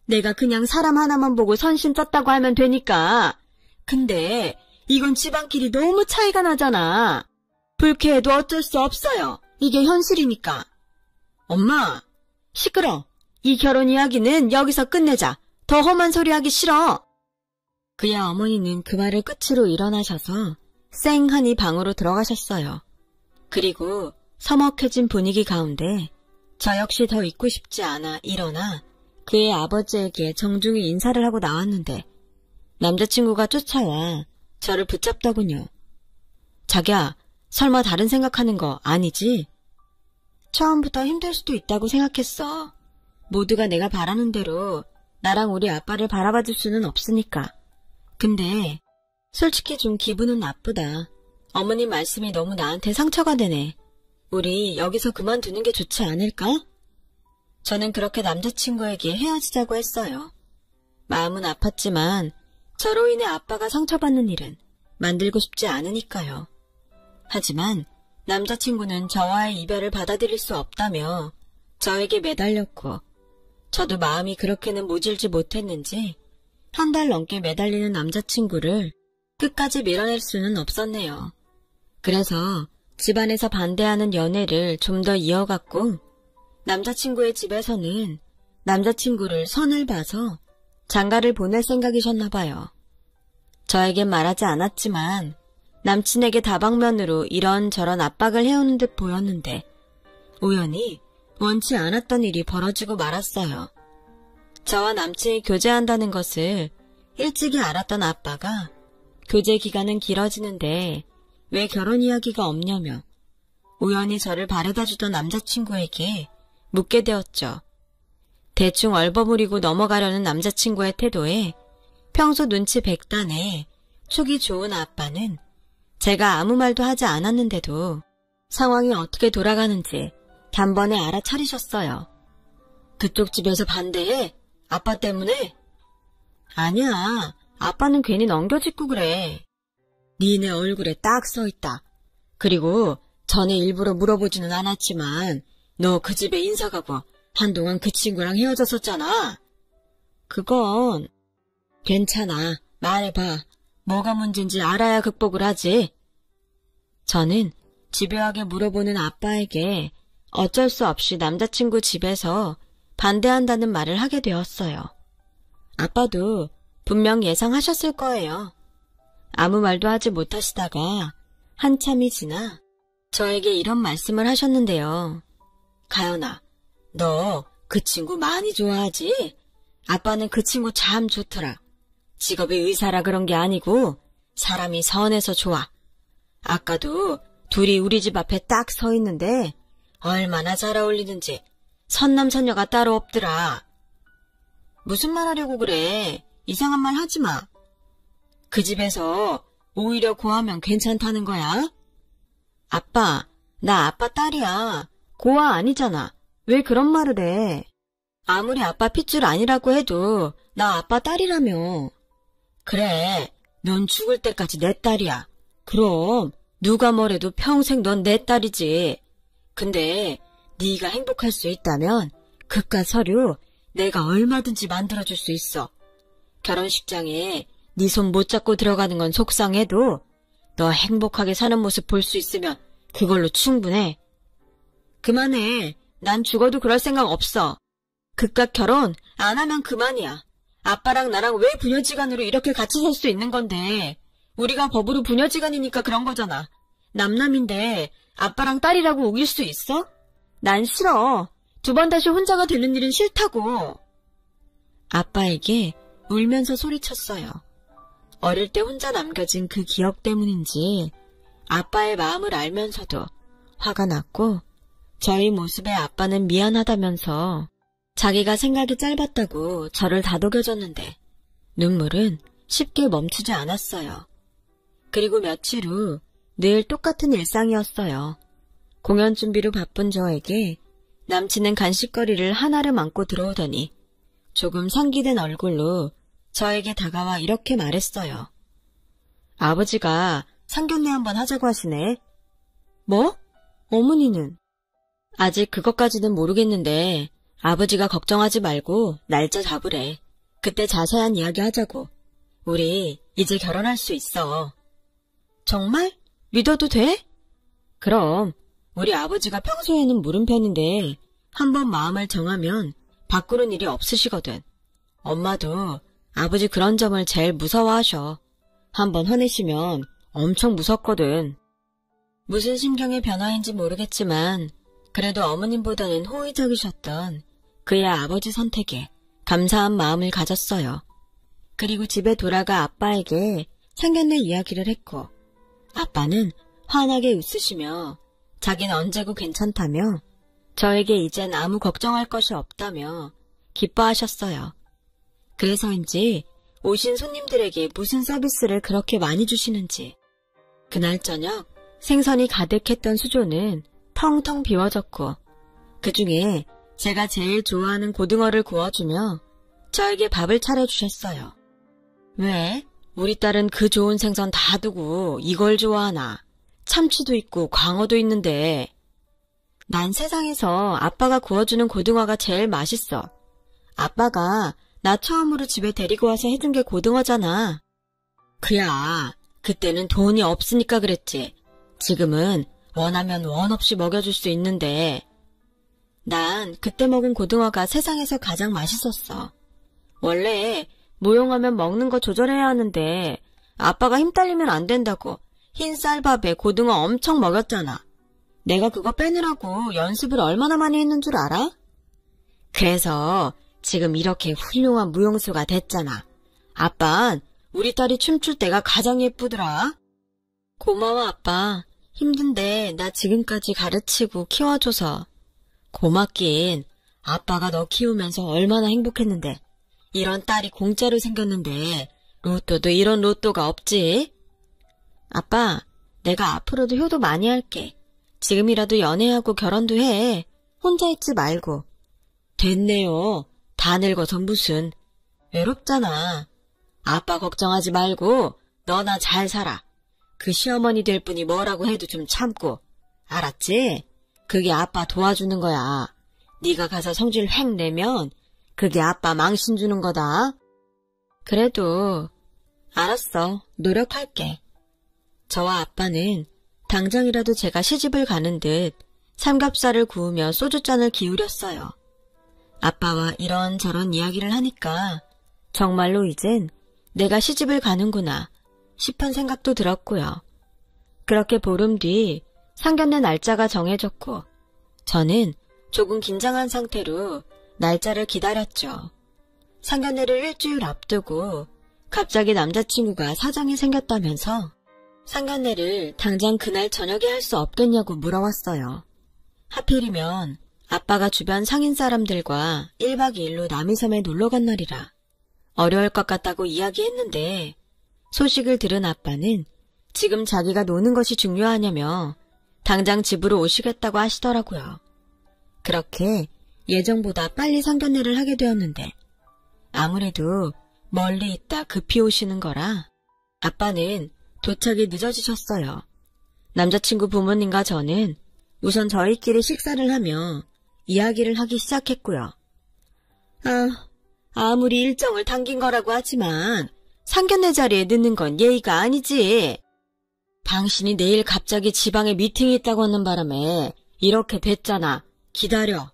내가 그냥 사람 하나만 보고 선심 떴다고 하면 되니까. 근데 이건 집안끼리 너무 차이가 나잖아. 불쾌해도 어쩔 수 없어요. 이게 현실이니까. 엄마, 시끄러. 이 결혼 이야기는 여기서 끝내자. 더 험한 소리 하기 싫어. 그야 어머니는 그 말을 끝으로 일어나셔서 쌩하니 방으로 들어가셨어요. 그리고 서먹해진 분위기 가운데 저 역시 더 있고 싶지 않아 일어나 그의 아버지에게 정중히 인사를 하고 나왔는데 남자친구가 쫓아와 저를 붙잡더군요. 자기야, 설마 다른 생각하는 거 아니지? 처음부터 힘들 수도 있다고 생각했어. 모두가 내가 바라는 대로 나랑 우리 아빠를 바라봐줄 수는 없으니까. 근데 솔직히 좀 기분은 나쁘다. 어머님 말씀이 너무 나한테 상처가 되네. 우리 여기서 그만두는 게 좋지 않을까? 저는 그렇게 남자친구에게 헤어지자고 했어요. 마음은 아팠지만 저로 인해 아빠가 상처받는 일은 만들고 싶지 않으니까요. 하지만 남자친구는 저와의 이별을 받아들일 수 없다며 저에게 매달렸고 저도 마음이 그렇게는 모질지 못했는지 한 달 넘게 매달리는 남자친구를 끝까지 밀어낼 수는 없었네요. 그래서 집안에서 반대하는 연애를 좀 더 이어갔고 남자친구의 집에서는 남자친구를 선을 봐서 장가를 보낼 생각이셨나 봐요. 저에겐 말하지 않았지만 남친에게 다방면으로 이런저런 압박을 해오는 듯 보였는데 우연히 원치 않았던 일이 벌어지고 말았어요. 저와 남친이 교제한다는 것을 일찍이 알았던 아빠가 교제 기간은 길어지는데 왜 결혼 이야기가 없냐며 우연히 저를 바래다주던 남자친구에게 묻게 되었죠. 대충 얼버무리고 넘어가려는 남자친구의 태도에 평소 눈치 백단에 속이 좋은 아빠는 제가 아무 말도 하지 않았는데도 상황이 어떻게 돌아가는지 단번에 알아차리셨어요. 그쪽 집에서 반대해? 아빠 때문에? 아니야. 아빠는 괜히 넘겨짚고 그래. 니네 얼굴에 딱 써있다. 그리고 전에 일부러 물어보지는 않았지만 너 그 집에 인사 가고 한동안 그 친구랑 헤어졌었잖아. 그건 괜찮아. 말해봐. 뭐가 문제인지 알아야 극복을 하지. 저는 집요하게 물어보는 아빠에게 어쩔 수 없이 남자친구 집에서 반대한다는 말을 하게 되었어요. 아빠도 분명 예상하셨을 거예요. 아무 말도 하지 못하시다가 한참이 지나 저에게 이런 말씀을 하셨는데요. 가연아, 너 그 친구 많이 좋아하지? 아빠는 그 친구 참 좋더라. 직업이 의사라 그런 게 아니고 사람이 선해서 좋아. 아까도 둘이 우리 집 앞에 딱 서 있는데 얼마나 잘 어울리는지 선남선녀가 따로 없더라. 무슨 말 하려고 그래? 이상한 말 하지 마. 그 집에서 오히려 고하면 괜찮다는 거야? 아빠, 나 아빠 딸이야. 고아 아니잖아. 왜 그런 말을 해? 아무리 아빠 핏줄 아니라고 해도 나 아빠 딸이라며. 그래, 넌 죽을 때까지 내 딸이야. 그럼 누가 뭐래도 평생 넌 내 딸이지. 근데 네가 행복할 수 있다면 그깟 서류 내가 얼마든지 만들어줄 수 있어. 결혼식장에 네 손 못 잡고 들어가는 건 속상해도 너 행복하게 사는 모습 볼 수 있으면 그걸로 충분해. 그만해. 난 죽어도 그럴 생각 없어. 그깟 결혼 안 하면 그만이야. 아빠랑 나랑 왜 부녀지간으로 이렇게 같이 살 수 있는 건데. 우리가 법으로 부녀지간이니까 그런 거잖아. 남남인데 아빠랑 딸이라고 우길 수 있어? 난 싫어. 2번 다시 혼자가 되는 일은 싫다고. 아빠에게 울면서 소리쳤어요. 어릴 때 혼자 남겨진 그 기억 때문인지 아빠의 마음을 알면서도 화가 났고, 저희 모습에 아빠는 미안하다면서 자기가 생각이 짧았다고 저를 다독여줬는데 눈물은 쉽게 멈추지 않았어요. 그리고 며칠 후 늘 똑같은 일상이었어요. 공연 준비로 바쁜 저에게 남친은 간식거리를 하나를 안고 들어오더니 조금 상기된 얼굴로 저에게 다가와 이렇게 말했어요. 아버지가 상견례 한번 하자고 하시네. 뭐? 어머니는? 아직 그것까지는 모르겠는데 아버지가 걱정하지 말고 날짜 잡으래. 그때 자세한 이야기 하자고. 우리 이제 결혼할 수 있어. 정말? 믿어도 돼? 그럼 우리 아버지가 평소에는 물은 편인데 한번 마음을 정하면 바꾸는 일이 없으시거든. 엄마도 아버지 그런 점을 제일 무서워하셔. 한번 화내시면 엄청 무섭거든. 무슨 심경의 변화인지 모르겠지만 그래도 어머님보다는 호의적이셨던 그의 아버지 선택에 감사한 마음을 가졌어요. 그리고 집에 돌아가 아빠에게 상견례 이야기를 했고, 아빠는 환하게 웃으시며 자긴 언제고 괜찮다며 저에게 이젠 아무 걱정할 것이 없다며 기뻐하셨어요. 그래서인지 오신 손님들에게 무슨 서비스를 그렇게 많이 주시는지 그날 저녁 생선이 가득했던 수조는 텅텅 비워졌고, 그중에 제가 제일 좋아하는 고등어를 구워주며 저에게 밥을 차려주셨어요. 왜? 우리 딸은 그 좋은 생선 다 두고 이걸 좋아하나? 참치도 있고 광어도 있는데. 난 세상에서 아빠가 구워주는 고등어가 제일 맛있어. 아빠가 나 처음으로 집에 데리고 와서 해준 게 고등어잖아. 그야, 그때는 돈이 없으니까 그랬지. 지금은 원하면 원 없이 먹여줄 수 있는데. 난 그때 먹은 고등어가 세상에서 가장 맛있었어. 원래 모용하면 먹는 거 조절해야 하는데 아빠가 힘 딸리면 안 된다고 흰 쌀밥에 고등어 엄청 먹였잖아. 내가 그거 빼느라고 연습을 얼마나 많이 했는 줄 알아? 그래서 지금 이렇게 훌륭한 무용수가 됐잖아. 아빤 우리 딸이 춤출 때가 가장 예쁘더라. 고마워 아빠. 힘든데 나 지금까지 가르치고 키워줘서. 고맙긴. 아빠가 너 키우면서 얼마나 행복했는데. 이런 딸이 공짜로 생겼는데 로또도 이런 로또가 없지. 아빠, 내가 앞으로도 효도 많이 할게. 지금이라도 연애하고 결혼도 해. 혼자 있지 말고. 됐네요. 다 늙어서 무슨. 외롭잖아. 아빠 걱정하지 말고 너나 잘 살아. 그 시어머니 될 분이 뭐라고 해도 좀 참고. 알았지? 그게 아빠 도와주는 거야. 네가 가서 성질 획 내면 그게 아빠 망신 주는 거다. 그래도 알았어. 노력할게. 저와 아빠는 당장이라도 제가 시집을 가는 듯 삼겹살을 구우며 소주잔을 기울였어요. 아빠와 이런저런 이야기를 하니까 정말로 이젠 내가 시집을 가는구나 싶은 생각도 들었고요. 그렇게 보름 뒤 상견례 날짜가 정해졌고 저는 조금 긴장한 상태로 날짜를 기다렸죠. 상견례를 일주일 앞두고 갑자기 남자친구가 사정이 생겼다면서 상견례를 당장 그날 저녁에 할 수 없겠냐고 물어왔어요. 하필이면 아빠가 주변 상인 사람들과 1박 2일로 남이섬에 놀러간 날이라 어려울 것 같다고 이야기했는데 소식을 들은 아빠는 지금 자기가 노는 것이 중요하냐며 당장 집으로 오시겠다고 하시더라고요. 그렇게 예정보다 빨리 상견례를 하게 되었는데 아무래도 멀리 있다 급히 오시는 거라 아빠는 도착이 늦어지셨어요. 남자친구 부모님과 저는 우선 저희끼리 식사를 하며 이야기를 하기 시작했고요. 아무리 일정을 당긴 거라고 하지만 상견례 자리에 늦는 건 예의가 아니지. 당신이 내일 갑자기 지방에 미팅이 있다고 하는 바람에 이렇게 됐잖아. 기다려.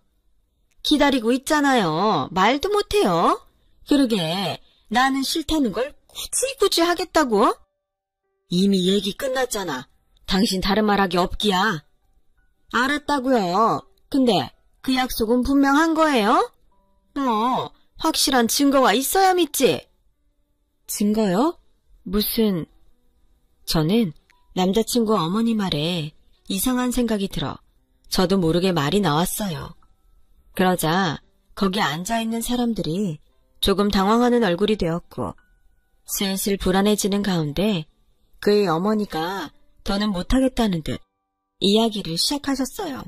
기다리고 있잖아요. 말도 못해요. 그러게 나는 싫다는 걸 굳이 하겠다고? 이미 얘기 끝났잖아. 당신 다른 말하기 없기야. 알았다고요. 근데 그 약속은 분명한 거예요? 확실한 증거가 있어야 믿지. 증거요? 무슨... 저는 남자친구 어머니 말에 이상한 생각이 들어 저도 모르게 말이 나왔어요. 그러자 거기 앉아있는 사람들이 조금 당황하는 얼굴이 되었고 슬슬 불안해지는 가운데 그의 어머니가 더는 못하겠다는 듯 이야기를 시작하셨어요.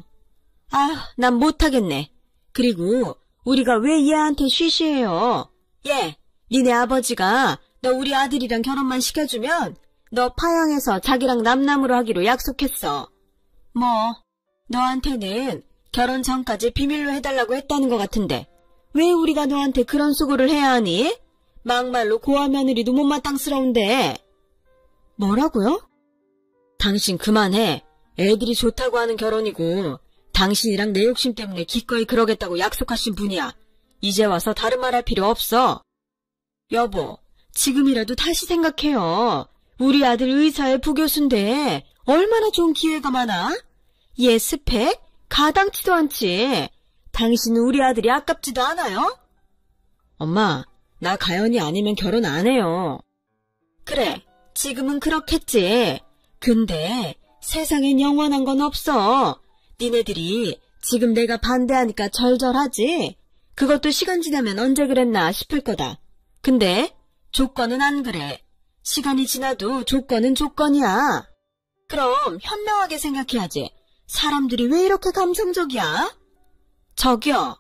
난 못하겠네. 그리고 우리가 왜 얘한테 쉬쉬해요? 얘, 니네 아버지가 너 우리 아들이랑 결혼만 시켜주면 너 파양해서 자기랑 남남으로 하기로 약속했어. 너한테는 결혼 전까지 비밀로 해달라고 했다는 것 같은데 왜 우리가 너한테 그런 수고를 해야 하니? 막말로 고아 며느리도 못마땅스러운데. 뭐라고요? 당신 그만해. 애들이 좋다고 하는 결혼이고 당신이랑 내 욕심 때문에 기꺼이 그러겠다고 약속하신 분이야. 이제 와서 다른 말 할 필요 없어. 여보, 지금이라도 다시 생각해요. 우리 아들 의사의 부교수인데 얼마나 좋은 기회가 많아? 얘 스펙? 가당치도 않지. 당신은 우리 아들이 아깝지도 않아요? 엄마, 나 가연이 아니면 결혼 안 해요. 그래, 지금은 그렇겠지. 근데 세상엔 영원한 건 없어. 니네들이 지금 내가 반대하니까 절절하지? 그것도 시간 지나면 언제 그랬나 싶을 거다. 근데 조건은 안 그래. 시간이 지나도 조건은 조건이야. 그럼 현명하게 생각해야지. 사람들이 왜 이렇게 감성적이야? 저기요.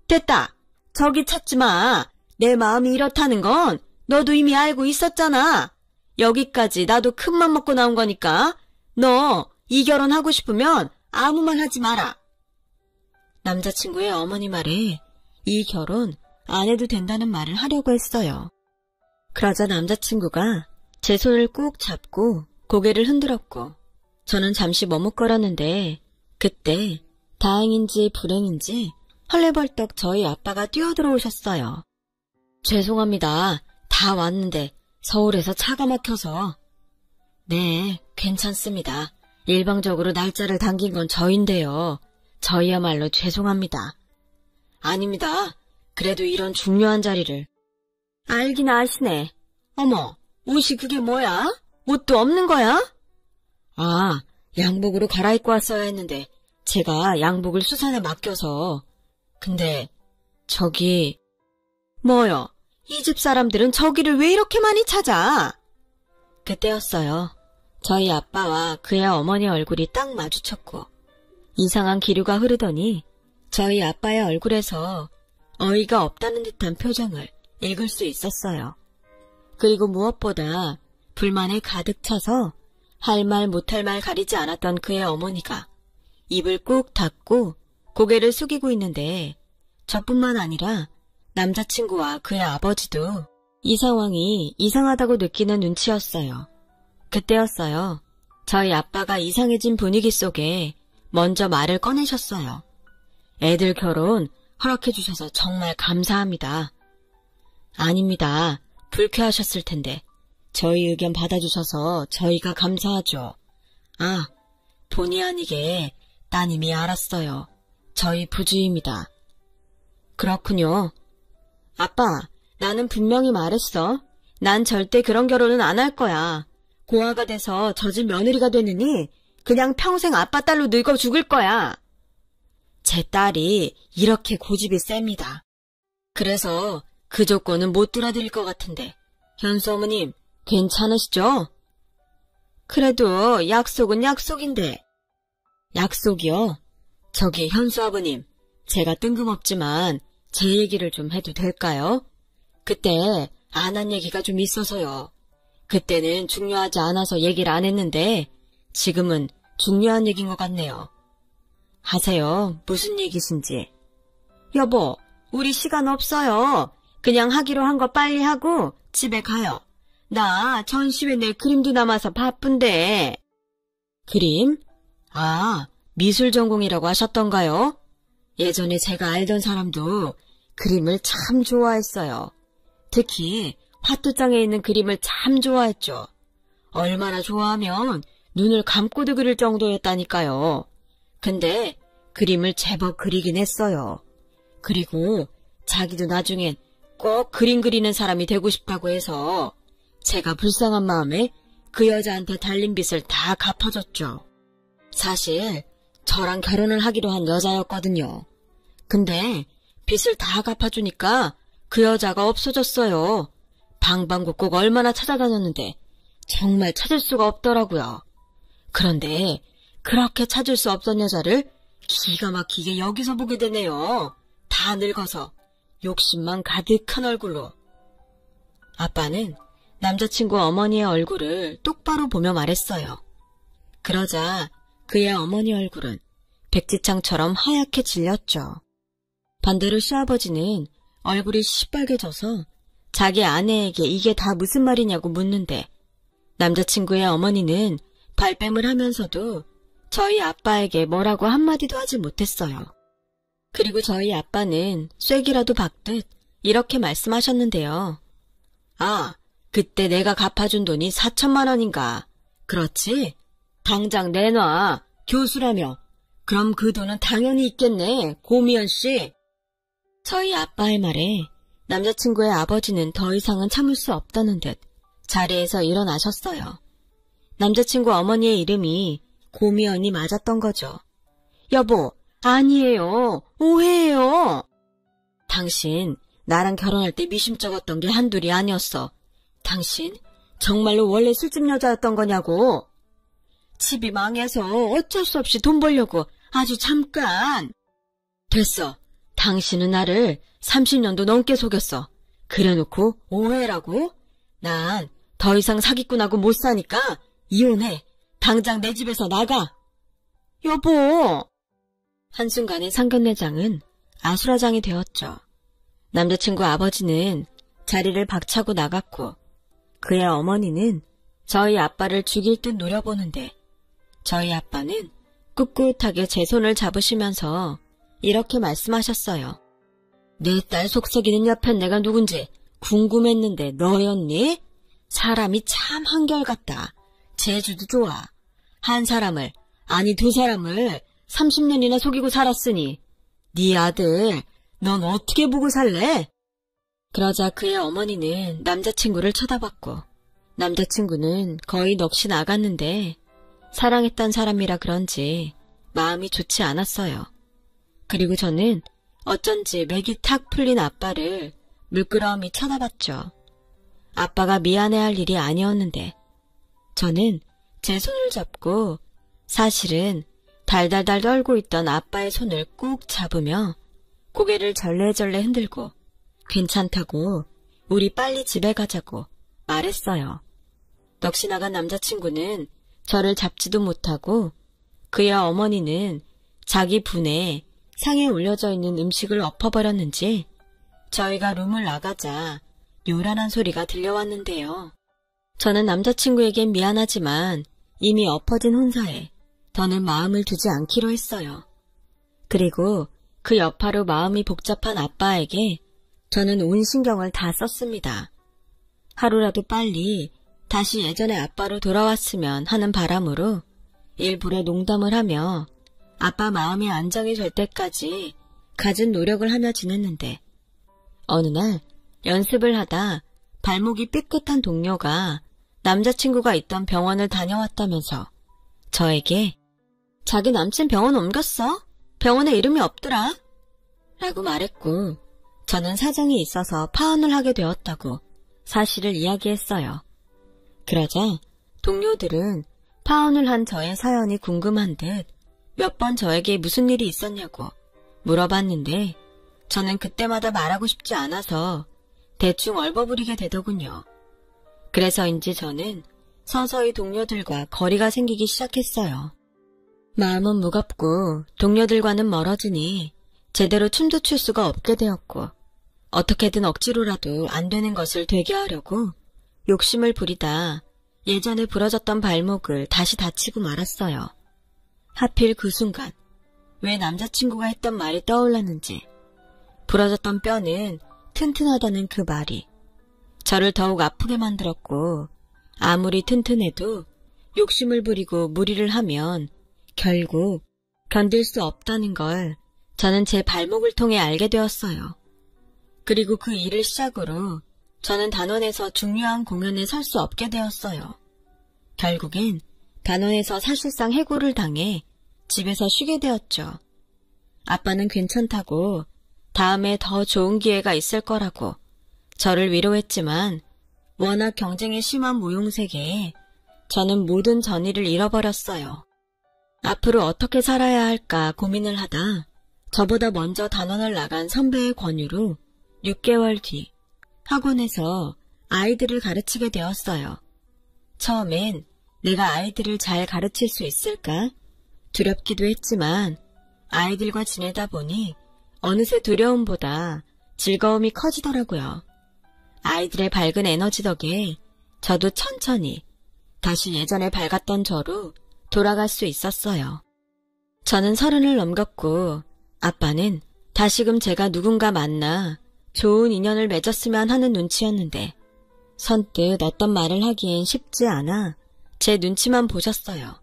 됐다. 저기 찾지 마. 내 마음이 이렇다는 건 너도 이미 알고 있었잖아. 여기까지 나도 큰맘 먹고 나온 거니까 너 이 결혼 하고 싶으면 아무 말 하지 마라. 남자친구의 어머니 말에 이 결혼 안 해도 된다는 말을 하려고 했어요. 그러자 남자친구가 제 손을 꾹 잡고 고개를 흔들었고 저는 잠시 머뭇거렸는데 그때 다행인지 불행인지 헐레벌떡 저희 아빠가 뛰어들어오셨어요. 죄송합니다. 다 왔는데 서울에서 차가 막혀서. 네, 괜찮습니다. 일방적으로 날짜를 당긴 건 저인데요. 저희야말로 죄송합니다. 아닙니다. 그래도 이런 중요한 자리를. 알긴 아시네. 어머, 옷이 그게 뭐야? 옷도 없는 거야? 양복으로 갈아입고 왔어야 했는데 제가 양복을 수산에 맡겨서. 근데 저기... 뭐요? 이 집 사람들은 저기를 왜 이렇게 많이 찾아? 그때였어요. 저희 아빠와 그의 어머니 얼굴이 딱 마주쳤고 이상한 기류가 흐르더니 저희 아빠의 얼굴에서 어이가 없다는 듯한 표정을 읽을 수 있었어요. 그리고 무엇보다 불만에 가득 차서 할 말 못할 말 가리지 않았던 그의 어머니가 입을 꾹 닫고 고개를 숙이고 있는데 저뿐만 아니라 남자친구와 그의 아버지도 이 상황이 이상하다고 느끼는 눈치였어요. 그때였어요. 저희 아빠가 이상해진 분위기 속에 먼저 말을 꺼내셨어요. 애들 결혼 허락해 주셔서 정말 감사합니다. 아닙니다. 불쾌하셨을 텐데 저희 의견 받아주셔서 저희가 감사하죠. 본의 아니게 따님이 알았어요. 저희 부주입니다. 그렇군요. 아빠, 나는 분명히 말했어. 난 절대 그런 결혼은 안 할 거야. 고아가 돼서 젖은 며느리가 되느니 그냥 평생 아빠 딸로 늙어 죽을 거야. 제 딸이 이렇게 고집이 셉니다. 그래서 그 조건은 못 들어드릴 것 같은데 현수 어머님 괜찮으시죠? 그래도 약속은 약속인데. 약속이요? 저기 현수 아버님, 제가 뜬금없지만 제 얘기를 좀 해도 될까요? 그때 안 한 얘기가 좀 있어서요. 그때는 중요하지 않아서 얘기를 안 했는데 지금은 중요한 얘기인 것 같네요. 하세요. 무슨 얘기신지. 여보, 우리 시간 없어요. 그냥 하기로 한 거 빨리 하고 집에 가요. 나 전시회 낼 그림도 남아서 바쁜데. 그림? 미술 전공이라고 하셨던가요? 예전에 제가 알던 사람도 그림을 참 좋아했어요. 특히 파토장에 있는 그림을 참 좋아했죠. 얼마나 좋아하면 눈을 감고도 그릴 정도였다니까요. 근데 그림을 제법 그리긴 했어요. 그리고 자기도 나중엔 꼭 그림 그리는 사람이 되고 싶다고 해서 제가 불쌍한 마음에 그 여자한테 달린 빚을 다 갚아줬죠. 사실 저랑 결혼을 하기로 한 여자였거든요. 근데 빚을 다 갚아주니까 그 여자가 없어졌어요. 방방곡곡 얼마나 찾아다녔는데 정말 찾을 수가 없더라고요. 그런데 그렇게 찾을 수 없던 여자를 기가 막히게 여기서 보게 되네요. 다 늙어서 욕심만 가득한 얼굴로. 아빠는 남자친구 어머니의 얼굴을 똑바로 보며 말했어요. 그러자 그의 어머니 얼굴은 백지창처럼 하얗게 질렸죠. 반대로 시아버지는 얼굴이 시뻘개져서 자기 아내에게 이게 다 무슨 말이냐고 묻는데 남자친구의 어머니는 발뺌을 하면서도 저희 아빠에게 뭐라고 한마디도 하지 못했어요. 그리고 저희 아빠는 쐐기라도 박듯 이렇게 말씀하셨는데요. 아, 그때 내가 갚아준 돈이 4천만 원인가. 그렇지? 당장 내놔. 교수라며. 그럼 그 돈은 당연히 있겠네, 고미연 씨. 저희 아빠의 말에 남자친구의 아버지는 더 이상은 참을 수 없다는 듯 자리에서 일어나셨어요. 남자친구 어머니의 이름이 고미연이 맞았던 거죠. 여보, 아니에요. 오해예요. 당신 나랑 결혼할 때 미심쩍었던 게 한둘이 아니었어. 당신 정말로 원래 술집 여자였던 거냐고. 집이 망해서 어쩔 수 없이 돈 벌려고 아주 잠깐. 됐어. 당신은 나를 30년도 넘게 속였어. 그래놓고 오해라고? 난 더 이상 사기꾼하고 못 사니까 이혼해. 당장 내 집에서 나가. 여보. 한순간에 상견례장은 아수라장이 되었죠. 남자친구 아버지는 자리를 박차고 나갔고 그의 어머니는 저희 아빠를 죽일 듯 노려보는데 저희 아빠는 꿋꿋하게 제 손을 잡으시면서 이렇게 말씀하셨어요. 내 딸 속썩이는 옆엔 내가 누군지 궁금했는데 너였니? 사람이 참 한결같다. 재주도 좋아. 한 사람을, 아니 두 사람을 30년이나 속이고 살았으니 네 아들, 넌 어떻게 보고 살래? 그러자 그의 어머니는 남자친구를 쳐다봤고 남자친구는 거의 넋이 나갔는데 사랑했던 사람이라 그런지 마음이 좋지 않았어요. 그리고 저는 어쩐지 맥이 탁 풀린 아빠를 물끄러미 쳐다봤죠. 아빠가 미안해할 일이 아니었는데 저는 제 손을 잡고 사실은 달달달 떨고 있던 아빠의 손을 꾹 잡으며 고개를 절레절레 흔들고 괜찮다고 우리 빨리 집에 가자고 말했어요. 넋이 나간 남자친구는 저를 잡지도 못하고 그의 어머니는 자기 분에 상에 올려져 있는 음식을 엎어버렸는지 저희가 룸을 나가자 요란한 소리가 들려왔는데요. 저는 남자친구에겐 미안하지만 이미 엎어진 혼사에 더는 마음을 두지 않기로 했어요. 그리고 그 여파로 마음이 복잡한 아빠에게 저는 온 신경을 다 썼습니다. 하루라도 빨리 다시 예전의 아빠로 돌아왔으면 하는 바람으로 일부러 농담을 하며 아빠 마음이 안정이 될 때까지 갖은 노력을 하며 지냈는데 어느 날 연습을 하다 발목이 삐끗한 동료가 남자친구가 있던 병원을 다녀왔다면서 저에게 자기 남친 병원 옮겼어? 병원에 이름이 없더라? 라고 말했고 저는 사정이 있어서 파혼을 하게 되었다고 사실을 이야기했어요. 그러자 동료들은 파혼을 한 저의 사연이 궁금한 듯 몇 번 저에게 무슨 일이 있었냐고 물어봤는데 저는 그때마다 말하고 싶지 않아서 대충 얼버무리게 되더군요. 그래서인지 저는 서서히 동료들과 거리가 생기기 시작했어요. 마음은 무겁고 동료들과는 멀어지니 제대로 춤도 출 수가 없게 되었고 어떻게든 억지로라도 안 되는 것을 되게 하려고 욕심을 부리다 예전에 부러졌던 발목을 다시 다치고 말았어요. 하필 그 순간 왜 남자친구가 했던 말이 떠올랐는지 부러졌던 뼈는 튼튼하다는 그 말이 저를 더욱 아프게 만들었고 아무리 튼튼해도 욕심을 부리고 무리를 하면 결국 견딜 수 없다는 걸 저는 제 발목을 통해 알게 되었어요. 그리고 그 일을 시작으로 저는 단원에서 중요한 공연에 설 수 없게 되었어요. 결국엔 단원에서 사실상 해고를 당해 집에서 쉬게 되었죠. 아빠는 괜찮다고 다음에 더 좋은 기회가 있을 거라고 저를 위로했지만 워낙 경쟁이 심한 무용세계에 저는 모든 전의를 잃어버렸어요. 앞으로 어떻게 살아야 할까 고민을 하다 저보다 먼저 단원을 나간 선배의 권유로 6개월 뒤 학원에서 아이들을 가르치게 되었어요. 처음엔 내가 아이들을 잘 가르칠 수 있을까 두렵기도 했지만 아이들과 지내다 보니 어느새 두려움보다 즐거움이 커지더라고요. 아이들의 밝은 에너지 덕에 저도 천천히 다시 예전에 밝았던 저로 돌아갈 수 있었어요. 저는 30을 넘겼고 아빠는 다시금 제가 누군가 만나 좋은 인연을 맺었으면 하는 눈치였는데 선뜻 어떤 말을 하기엔 쉽지 않아 제 눈치만 보셨어요.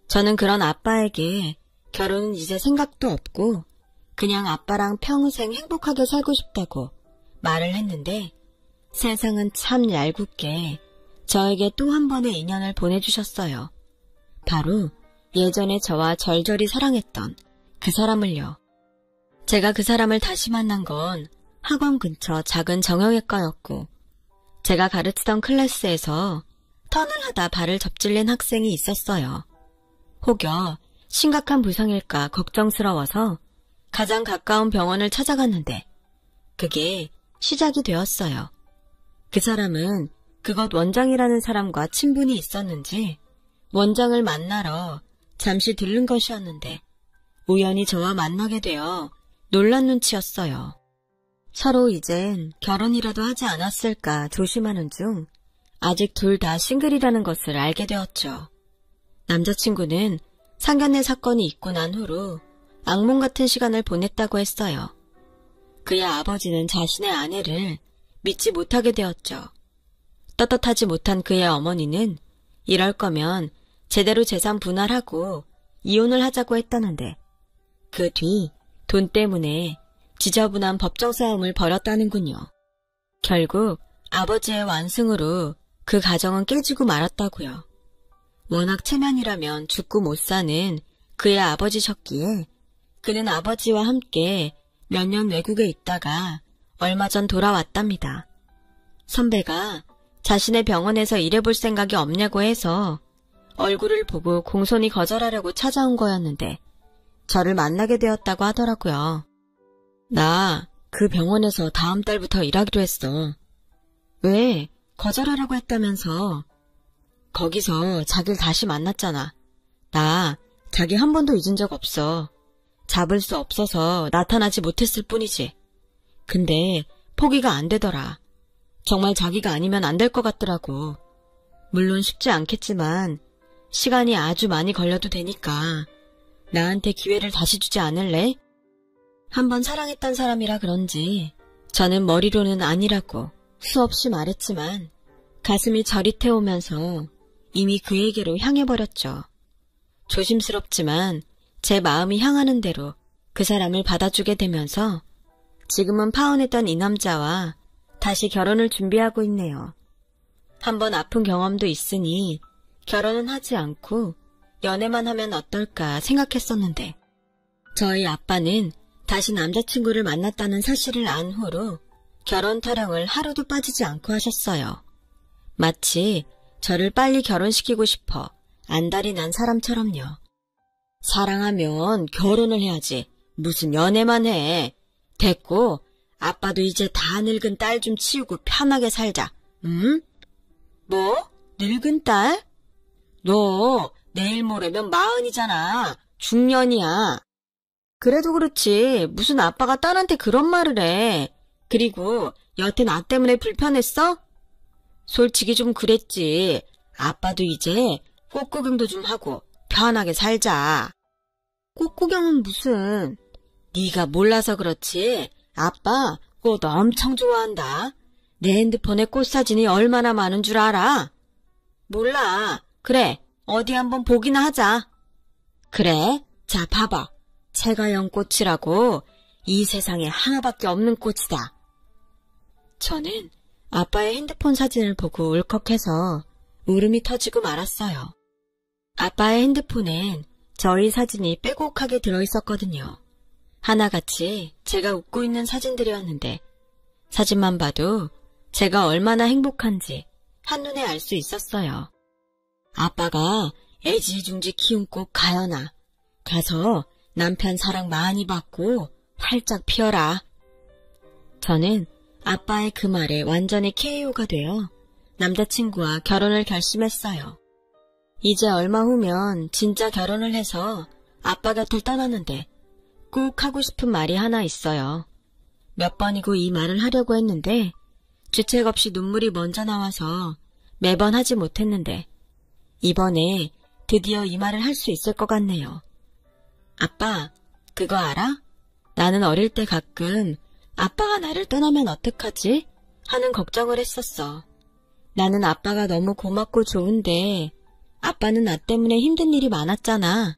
저는 그런 아빠에게 결혼은 이제 생각도 없고 그냥 아빠랑 평생 행복하게 살고 싶다고 말을 했는데 세상은 참 얄궂게 저에게 또 한 번의 인연을 보내주셨어요. 바로 예전에 저와 절절히 사랑했던 그 사람을요. 제가 그 사람을 다시 만난 건 학원 근처 작은 정형외과였고 제가 가르치던 클래스에서 턴을 하다 발을 접질린 학생이 있었어요. 혹여 심각한 부상일까 걱정스러워서 가장 가까운 병원을 찾아갔는데 그게 시작이 되었어요. 그 사람은 그곳 원장이라는 사람과 친분이 있었는지 원장을 만나러 잠시 들른 것이었는데 우연히 저와 만나게 되어 놀란 눈치였어요. 서로 이젠 결혼이라도 하지 않았을까 조심하는 중 아직 둘 다 싱글이라는 것을 알게 되었죠. 남자친구는 상견례 사건이 있고 난 후로 악몽 같은 시간을 보냈다고 했어요. 그의 아버지는 자신의 아내를 믿지 못하게 되었죠. 떳떳하지 못한 그의 어머니는 이럴 거면 제대로 재산 분할하고 이혼을 하자고 했다는데 그 뒤 돈 때문에 지저분한 법정 싸움을 벌였다는군요. 결국 아버지의 완승으로 그 가정은 깨지고 말았다고요. 워낙 체면이라면 죽고 못 사는 그의 아버지셨기에 그는 아버지와 함께 몇 년 외국에 있다가 얼마 전 돌아왔답니다. 선배가 자신의 병원에서 일해볼 생각이 없냐고 해서 얼굴을 보고 공손히 거절하려고 찾아온 거였는데 저를 만나게 되었다고 하더라고요. 나 그 병원에서 다음 달부터 일하기로 했어. 왜? 거절하라고 했다면서. 거기서 자기를 다시 만났잖아. 나 자기 한 번도 잊은 적 없어. 잡을 수 없어서 나타나지 못했을 뿐이지. 근데 포기가 안 되더라. 정말 자기가 아니면 안 될 것 같더라고. 물론 쉽지 않겠지만 시간이 아주 많이 걸려도 되니까 나한테 기회를 다시 주지 않을래? 한번 사랑했던 사람이라 그런지 저는 머리로는 아니라고 수없이 말했지만 가슴이 저릿해오면서 이미 그에게로 향해버렸죠. 조심스럽지만 제 마음이 향하는 대로 그 사람을 받아주게 되면서 지금은 파혼했던 이 남자와 다시 결혼을 준비하고 있네요. 한번 아픈 경험도 있으니 결혼은 하지 않고 연애만 하면 어떨까 생각했었는데 저희 아빠는 다시 남자친구를 만났다는 사실을 안 후로 결혼 타령을 하루도 빠지지 않고 하셨어요. 마치 저를 빨리 결혼시키고 싶어 안달이 난 사람처럼요. 사랑하면 결혼을 해야지. 무슨 연애만 해. 됐고 아빠도 이제 다 늙은 딸 좀 치우고 편하게 살자. 응? 뭐? 늙은 딸? 너 내일 모레면 40이잖아. 중년이야. 그래도 그렇지 무슨 아빠가 딸한테 그런 말을 해. 그리고 여태 나 때문에 불편했어? 솔직히 좀 그랬지. 아빠도 이제 꽃구경도 좀 하고 편하게 살자. 꽃구경은 무슨. 네가 몰라서 그렇지. 아빠 꽃 엄청 좋아한다. 내 핸드폰에 꽃사진이 얼마나 많은 줄 알아? 몰라. 그래, 어디 한번 보기나 하자. 그래? 자, 봐봐. 제가 연 꽃이라고 이 세상에 하나밖에 없는 꽃이다. 저는 아빠의 핸드폰 사진을 보고 울컥해서 울음이 터지고 말았어요. 아빠의 핸드폰엔 저희 사진이 빼곡하게 들어있었거든요. 하나같이 제가 웃고 있는 사진들이었는데 사진만 봐도 제가 얼마나 행복한지 한눈에 알 수 있었어요. 아빠가 애지중지 키운 꽃 가연아, 가서 남편 사랑 많이 받고 활짝 피어라. 저는 아빠의 그 말에 완전히 KO가 되어 남자친구와 결혼을 결심했어요. 이제 얼마 후면 진짜 결혼을 해서 아빠 곁을 떠나는데 꼭 하고 싶은 말이 하나 있어요. 몇 번이고 이 말을 하려고 했는데 주책 없이 눈물이 먼저 나와서 매번 하지 못했는데 이번에 드디어 이 말을 할 수 있을 것 같네요. 아빠, 그거 알아? 나는 어릴 때 가끔 아빠가 나를 떠나면 어떡하지? 하는 걱정을 했었어. 나는 아빠가 너무 고맙고 좋은데 아빠는 나 때문에 힘든 일이 많았잖아.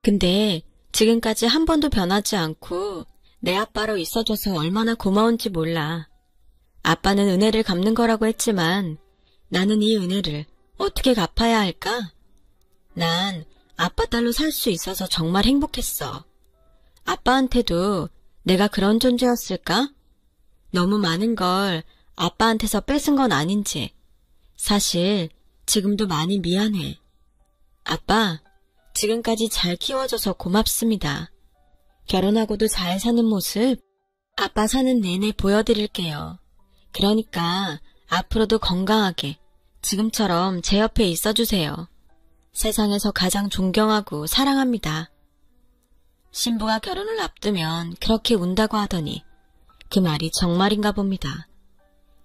근데 지금까지 한 번도 변하지 않고 내 아빠로 있어줘서 얼마나 고마운지 몰라. 아빠는 은혜를 갚는 거라고 했지만 나는 이 은혜를 어떻게 갚아야 할까? 난 아빠 딸로 살 수 있어서 정말 행복했어. 아빠한테도 내가 그런 존재였을까? 너무 많은 걸 아빠한테서 뺏은 건 아닌지. 사실 지금도 많이 미안해. 아빠, 지금까지 잘 키워줘서 고맙습니다. 결혼하고도 잘 사는 모습 아빠 사는 내내 보여드릴게요. 그러니까 앞으로도 건강하게 지금처럼 제 옆에 있어주세요. 세상에서 가장 존경하고 사랑합니다. 신부가 결혼을 앞두면 그렇게 운다고 하더니 그 말이 정말인가 봅니다.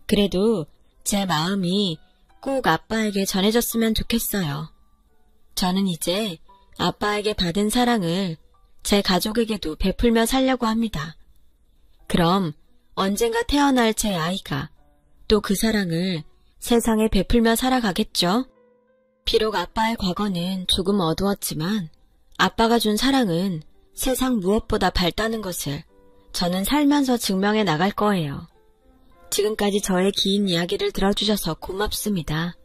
그래도 제 마음이 꼭 아빠에게 전해졌으면 좋겠어요. 저는 이제 아빠에게 받은 사랑을 제 가족에게도 베풀며 살려고 합니다. 그럼 언젠가 태어날 제 아이가 또 그 사랑을 세상에 베풀며 살아가겠죠? 비록 아빠의 과거는 조금 어두웠지만 아빠가 준 사랑은 세상 무엇보다 밝다는 것을 저는 살면서 증명해 나갈 거예요. 지금까지 저의 긴 이야기를 들어주셔서 고맙습니다.